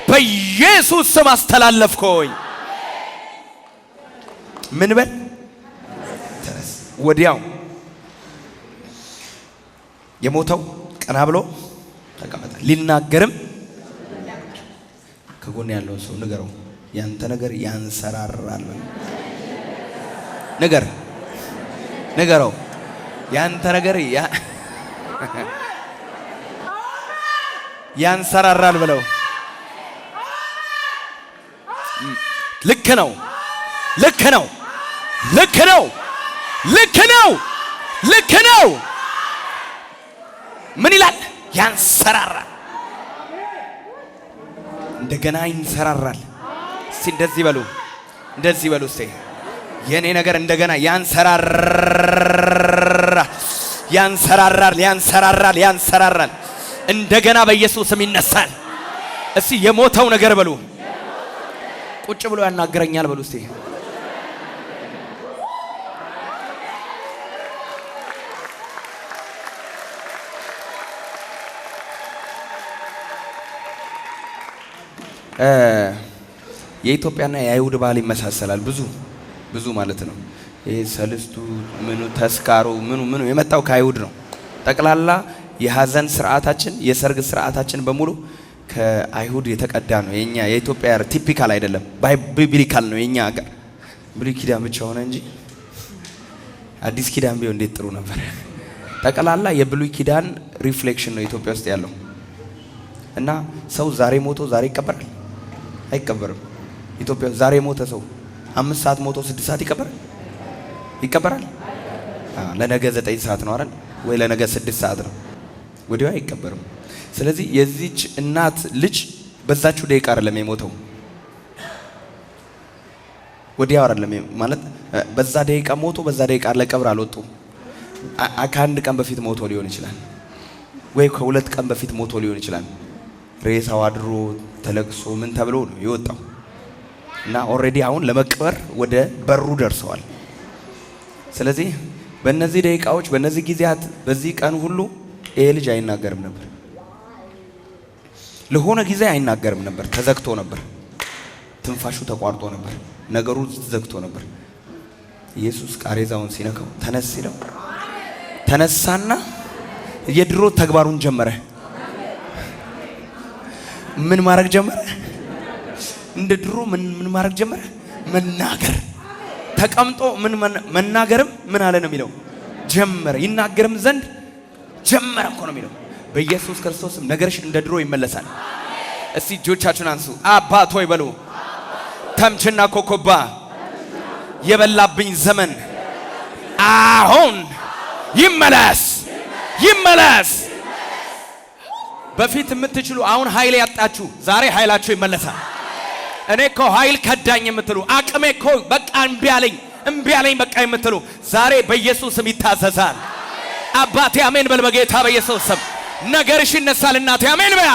በኢየሱስም አስተላለፍኩኝ። ምን በል ተነስ። ወዲያው የሞተው ቀና ብሎ ተቀመጠ። ሊናገርም ከጎን ያለው ሰው ንገረው፣ ያንተ ነገር ያንሰራራል። ንገረው፣ ያንተ ነገር ያንሰራራል ብለው። ልክ ነው። ምን ይላል? ያንሰራራል። እንደገና ይንሰራራል። እስቲ እንደዚህ በሉ እስቲ የኔ ነገር እንደገና ያንሰራራል። እንደገና በኢየሱስም ይነሳል። እስቲ የሞተው ነገር በሉ። ቁጭ ብሎ ያናገረኛል በሉ እስቲ። የኢትዮጵያና የአይሁድ ባህል ይመሳሰላል። ብዙ ማለት ነው። ይሄ ሰልስቱ ምኑ ተስካሩ ምኑ የመጣው ከአይሁድ ነው። ጠቅላላ የሐዘን ስርዓታችን፣ የሰርግ ስርዓታችን በሙሉ ከአይሁድ የተቀዳ ነው። የኛ የኢትዮጵያ ቲፒካል አይደለም፣ ባይብሊካል ነው የኛ ሀገር። ብሉይ ኪዳን ብቻ ሆነ እንጂ አዲስ ኪዳን ቢሆን እንዴት ጥሩ ነበር። ጠቅላላ የብሉይ ኪዳን ሪፍሌክሽን ነው ኢትዮጵያ ውስጥ ያለው። እና ሰው ዛሬ ሞቶ ዛሬ ይቀበራል? አይቀበርም። ኢትዮጵያ ዛሬ ሞተ ሰው 5 ሰዓት ሞቶ 6 ሰዓት ይቀበራል? ይቀበራል? ለነገ 9 ሰዓት ነው አይደል? ወይ ለነገ 6 ሰዓት ነው፣ ወዲያው አይቀበርም። ስለዚህ የዚች እናት ልጅ በዛችው ደቂቃ አይደለም የሞተው፣ ወዲያው አይደለም ማለት በዛ ደቂቃ ሞቶ በዛ ደቂቃ ለቀብር አልወጡም። ከአንድ ቀን በፊት ሞቶ ሊሆን ይችላል፣ ወይ ከ2 ቀን በፊት ሞቶ ሊሆን ይችላል። ሬሳው አድሮ ተለቅሶ ምን ተብሎ ነው የወጣው። እና ኦልሬዲ አሁን ለመቅበር ወደ በሩ ደርሰዋል። ስለዚህ በእነዚህ ደቂቃዎች፣ በእነዚህ ጊዜያት፣ በዚህ ቀን ሁሉ ይሄ ልጅ አይናገርም ነበር። ለሆነ ጊዜ አይናገርም ነበር። ተዘግቶ ነበር፣ ትንፋሹ ተቋርጦ ነበር፣ ነገሩ ተዘግቶ ነበር። ኢየሱስ ቃሬዛውን ሲነካው ተነስ ሲለው ተነሳና የድሮ ተግባሩን ጀመረ። ምን ማድረግ ጀመረ? እንደ ድሮ ምን ማድረግ ጀመረ? መናገር። ተቀምጦ መናገርም ምን አለ ነው የሚለው? ጀመረ። ይናገርም ዘንድ ጀመረ እኮ ነው የሚለው። በኢየሱስ ክርስቶስም ነገርሽ እንደ ድሮ ይመለሳል። እስቲ እጆቻችሁን አንሱ። አባት ሆይ በሉ። ተምችና ኮኮባ የበላብኝ ዘመን አሁን ይመለስ፣ ይመለስ። በፊት የምትችሉ አሁን ኃይል ያጣችሁ ዛሬ ኃይላችሁ ይመለሳል። እኔ እኮ ኃይል ከዳኝ የምትሉ አቅሜ እኮ በቃ እምቢ አለኝ በቃ የምትሉ ዛሬ በኢየሱስ ስም ይታዘዛል። አባቴ አሜን በል። በጌታ በኢየሱስ ስም ነገርሽ ይነሳል። እናቴ አሜን በያ።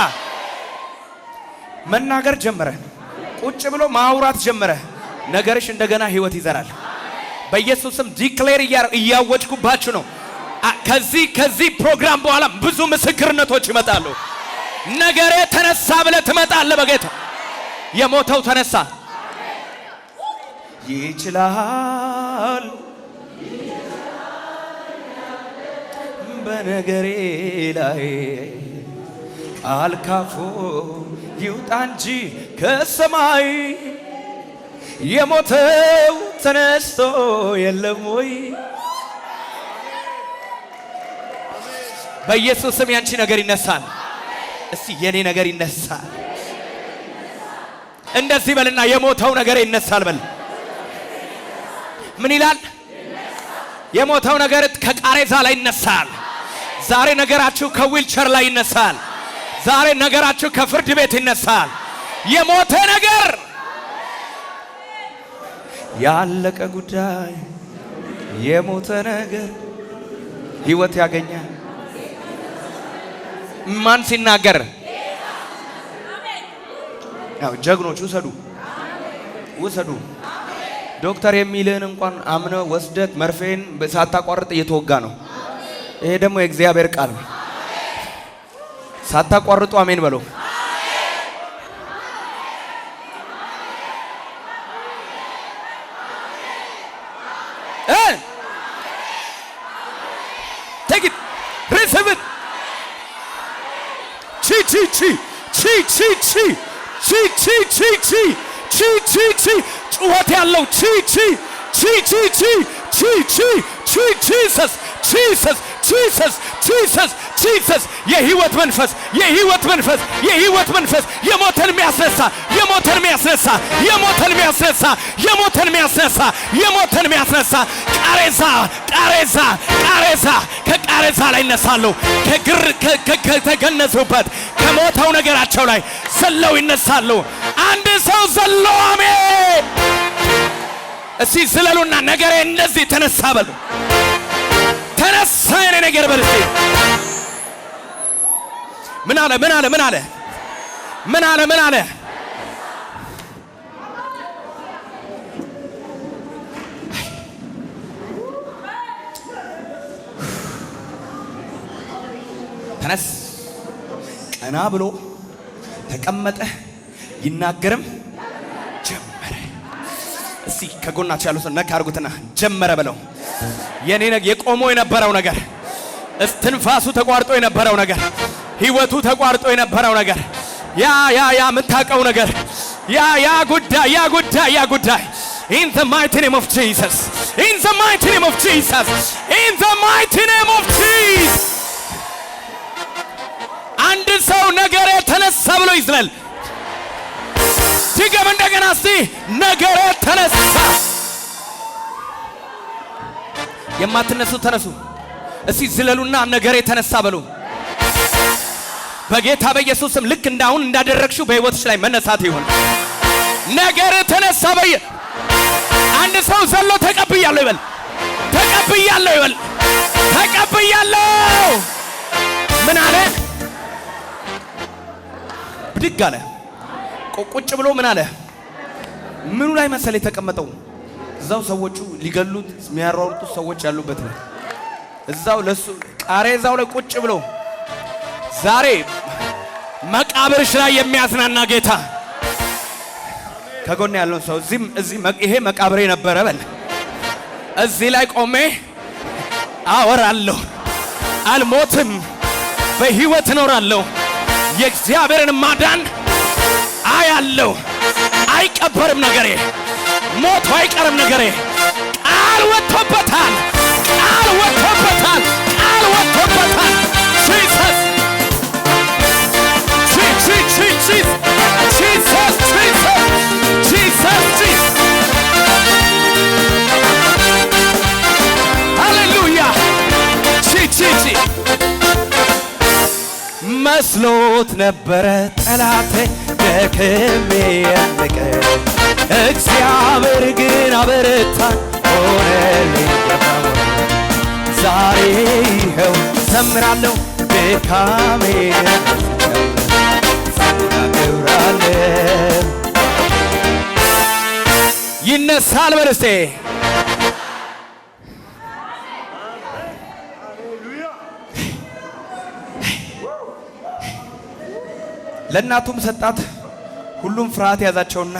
መናገር ጀመረ። ቁጭ ብሎ ማውራት ጀመረ። ነገርሽ እንደገና ህይወት ይዘራል። በኢየሱስ ስም ዲክሌር እያወጅኩባችሁ ነው። ከዚህ ፕሮግራም በኋላ ብዙ ምስክርነቶች ይመጣሉ። ነገሬ ተነሳ ብለህ ትመጣለህ። በጌታ የሞተው ተነሳ። ይችላል በነገሬ ላይ አልካፎ ይውጣ እንጂ ከሰማይ የሞተው ተነስቶ የለም ወይ? በኢየሱስ ስም ያንቺ ነገር ይነሳል። እስቲ የኔ ነገር ይነሳል። እንደዚህ በልና የሞተው ነገር ይነሳል በል። ምን ይላል? የሞተው ነገር ከቃሬዛ ላይ ይነሳል። ዛሬ ነገራችሁ ከዊልቸር ላይ ይነሳል። ዛሬ ነገራችሁ ከፍርድ ቤት ይነሳል። የሞተ ነገር ያለቀ ጉዳይ፣ የሞተ ነገር ህይወት ያገኛል። ማን ሲናገር? ያው ጀግኖች ውሰዱ። ዶክተር የሚልህን እንኳን አምነ ወስደት መርፌን ሳታቋርጥ እየተወጋ ነው። ይሄ ደግሞ የእግዚአብሔር ቃል ነው። ሳታቋርጡ አሜን በለው። take it, receive it. ጩኸት ያለው ጂሰስ የህይወት መንፈስ የሞተን የሚያስነሳ ቃሬዛ ከቃሬዛ ላይ ይነሳሉ። ከተገነዙበት ከሞተው ነገራቸው ላይ ዘለው ይነሳሉ። አንድ ሰው ዘሎ አሜን። እስቲ ዝለሉና ነገሬ እንደዚህ ተነሳ በሉ። ተነሳ የኔ ነገር በል እስቲ። ምን አለ? ተነስ። ቀና ብሎ ተቀመጠ። ይናገርም ጀመረ። እስቲ ከጎናችሁ ያሉትን ነካ አድርጉትና ጀመረ በለው። የኔ የቆሞ የነበረው ነገር፣ እስትንፋሱ ተቋርጦ የነበረው ነገር፣ ህይወቱ ተቋርጦ የነበረው ነገር፣ ያ የምታውቀው ነገር ያ ጉዳይ in the mighty name of Jesus, in the mighty name of Jesus, in the mighty name of Jesus. አንድ ሰው ነገሬ ተነሳ ብሎ ይዝለል። ድገም እንደገና እስቲ ነገሬ ተነሳ። የማትነሱ ተነሱ እስቲ ዝለሉና ነገሬ ተነሳ በሉ። በጌታ በኢየሱስ ስም ልክ እንዳሁን እንዳደረግሽው በሕይወትሽ ላይ መነሳት ይሁን። ነገሬ ተነሳ በየ አንድ ሰው ዘሎ ተቀብያለሁ ይበል። ተቀብያለሁ ይበል። ተቀብያለሁ። ምን አለ? ብድግ አለ። ቁጭ ብሎ ምን አለ? ምኑ ላይ መሰለ የተቀመጠው? እዛው ሰዎቹ ሊገሉት የሚያሯሩጡት ሰዎች ያሉበት ነው። እዛው ለሱ ቃሬዛው ላይ ቁጭ ብሎ ዛሬ መቃብርሽ ላይ የሚያዝናና ጌታ ከጎን ያለውን ሰው እዚህ ይሄ መቃብሬ ነበረ በል። እዚህ ላይ ቆሜ አወራለሁ። አልሞትም፣ በሕይወት እኖራለሁ። የእግዚአብሔርን ማዳን አያለሁ። አይቀበርም ነገሬ፣ ሞቶ አይቀርም ነገሬ። ቃል ወጥቶበታል፣ ቃል ወጥቶበታል፣ ቃል ወጥቶበታል። ጂሰስ ሃሌሉያ። መስሎት ነበረ ጠላቴ ደክሜ ያለቀኝ፣ እግዚአብሔር ግን አበረታኝ ሆነልኝ የፈወሰ። ዛሬ ይኸው ዘምራለሁ ድካሜን አከብራለሁ። ይነሳል በርስቴ ለእናቱም ሰጣት። ሁሉም ፍርሃት ያዛቸውና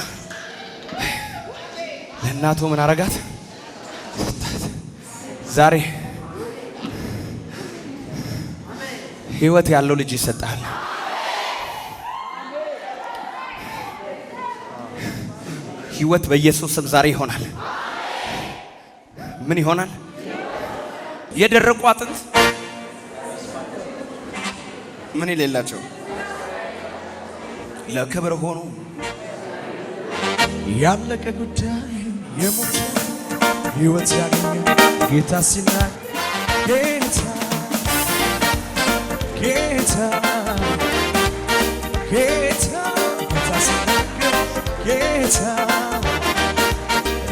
ለእናቱ ምን አረጋት? ዛሬ ሕይወት ያለው ልጅ ይሰጣል። ሕይወት በኢየሱስ ስም ዛሬ ይሆናል። ምን ይሆናል? የደረቁ አጥንት ምን የሌላቸው ለክብር ሆኖ ያለቀ ጉዳይ የሞተ ሕይወት ያገኘ ጌታ ሲናገር ጌታ ሲናገር ጌታ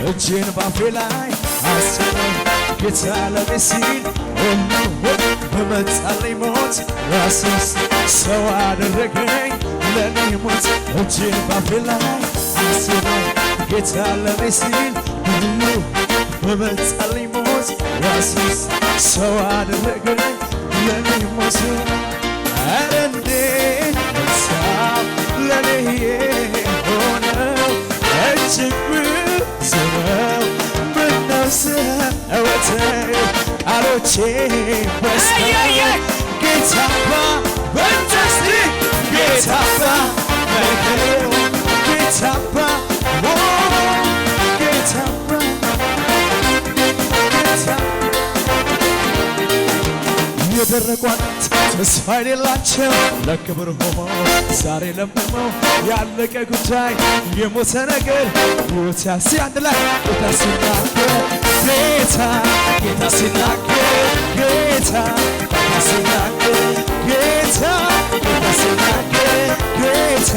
እጄን ባፌ ላይ አስረው ጌታ ለኔ ሲል በመጣልኝ ሞት ራሱስ ሰው አደረገኝ ለኔ ሞት። እጄን ባፌ ላይ አስረው ጌታ ለኔ ሲል በመጣልኝ ሞት ራሱስ ሰው አደረገኝ ለኔ ሞት። ኧረ እንዴት ሀሳብ ለኔ የሆነው እጅግ ብዙ ነው። ምነው ስወተው ቃሎቼ በዝተው ጌታባ በንተስቲ ጌታባ መከው ጌታባ ጌታባ የደረቁ አጥንት ተስፋ የሌላቸው ለክብር ሆኖ ዛሬ ለምልመው ያለቀ ጉዳይ የሞተ ነገር ሕይወት ያሲ አንድ ላይ ጌታ ሲናገር ጌታ ሲናገር ጌታ ሲናገር ጌታ ሲናገር ጌታ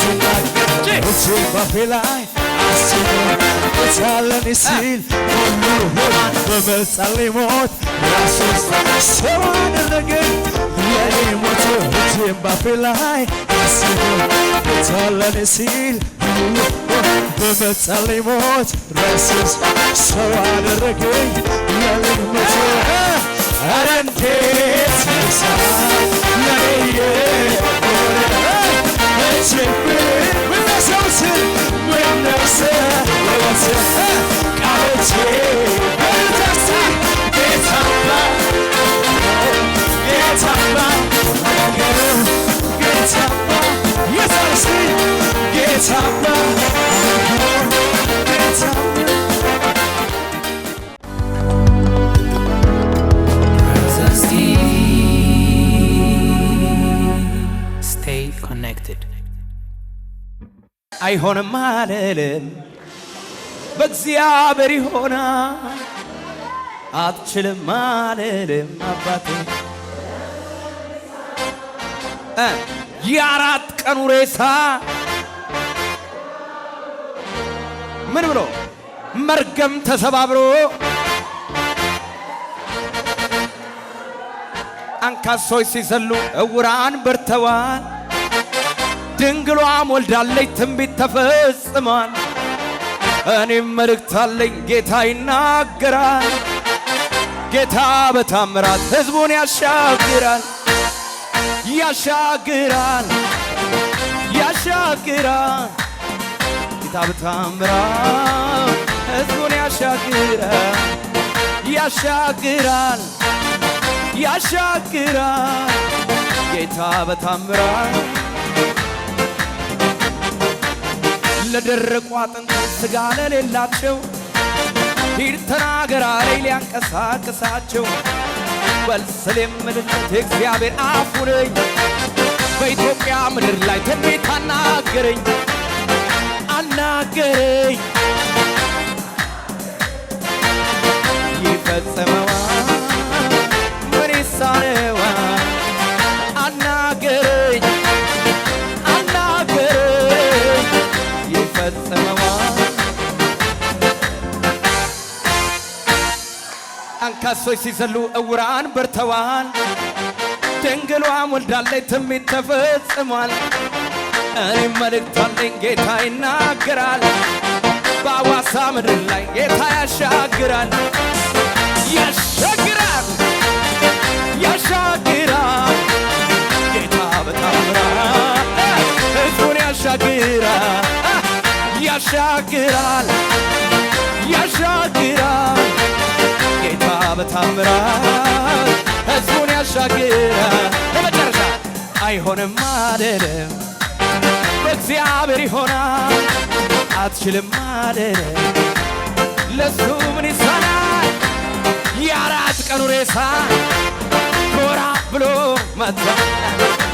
ሲናገር እጄን ባፌ ላይ አስቦ ጌታ ለኔ ሲል ሁሉ ሆኗል። በመጣልኝ ሞት ራሱስ ሰው አደረገኝ ለኔ ሞት። እጄን ባፌ ላይ አስቦ ጌታ ለኔ ሲል ሁሉ በመጣልኝ ሞት ራሱስ ሰው አደረገኝ ለኔ ሞት። ኧረ እንዴት ይሳል ለኔ የሆነ እጅግ ምነሰውስን ምነሰ ወወት ቃሎቼ በንተስቲ ጌታባ ጌታባ ጌታባ ታምር Stay connected. አይሆንም አልልም በእግዚአብሔር ይሆናል። አትችልም አልልም አባቴ የአራት ቀኑ ሬሳ ምን ብሎ መርገም ተሰባብሮ አንካሶች ሲዘሉ እውራን በርተዋል። ድንግሏ ወልዳለች ትንቢት ተፈጽሟል። እኔም መልእክት አለኝ ጌታ ይናገራል። ጌታ በታምራት ሕዝቡን ያሻግራል ያሻግራል ያሻግራል። ጌታ በታምራት ሕዝቡን ያሻግራል ያሻግራል ያሻግራል። ጌታ በታምራት ለደረቁ አጥንት ሥጋ ለሌላቸው ሂድ ተናገር አለኝ ሊያንቀሳቅሳቸው። በልስል የምልለት እግዚአብሔር አፉ ነኝ። በኢትዮጵያ ምድር ላይ ትንቢት አናገረኝ አናገረኝ። ይፈጸመዋል ምን ይሳነዋል? አናገረኝ አናገረኝ ይፈጸመዋል። አንካሶች ሲዘሉ እውራን በርተዋል። ድንግሏም ወልዳለች ትንቢት ተፈጽሟል። እኔም መልእክት አለኝ ጌታ ይናገራል። በአዋሳ ምድር ላይ ጌታ ያሻግራል ያሻግራል ያሻግራል። ጌታ በታምራት ሕዝቡን ያሻግራል ያሻግራል ያሻግራል። ጌታ በታምራት ሕዝቡን ያሻግራል። በመጨረሻ አይሆንም አልልም በእግዚአብሔር ይሆናል። አትችልም አልልም ለሱ ምን ይሳናል? የአራት ቀኑ ሬሳ ኮራ ብሎ መጣ።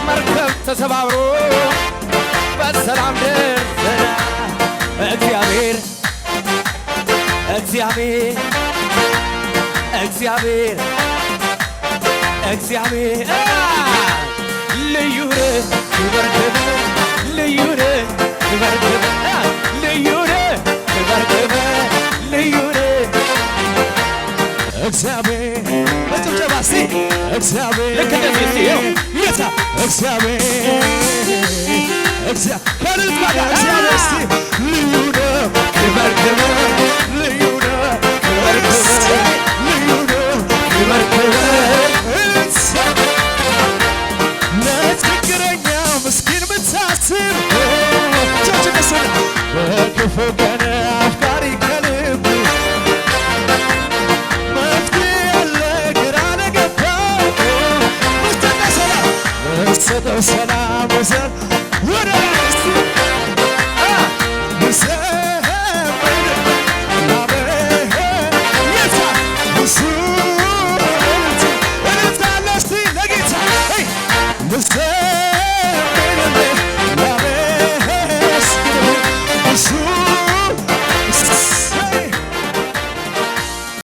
መርከብ ተሰባብሮ በሰላም ደርሰናል። እግዚአብሔር እግዚአብሔር እግዚአብሔር እግዚአብሔር ልዩ ነህ ክበር ክበር ልዩ ነህ ክበር ክበር ልዩ ነህ ክበር ክበር ልዩ ነህ እግዚአብሔር በጭብጨባ እስቲ እግዚአብሔር ልክ እንደዚህ እስቲ ይታ እግዚአብሔር እግዚአብሔር እግዚአብሔር እስቲ ልዩ ነህ ክበር ክበር ልዩ ነህ ክበር ክበር ልዩ ነህ ክበር ክበር ለችግረኛው ምስኪን ብታስብ ቸችነስን በክፉ ቀን አፍቃሪ ከልብ መፍትሄ ያለ ግራ ለገባው ውስጥና ሰላም ሰላም ወሰን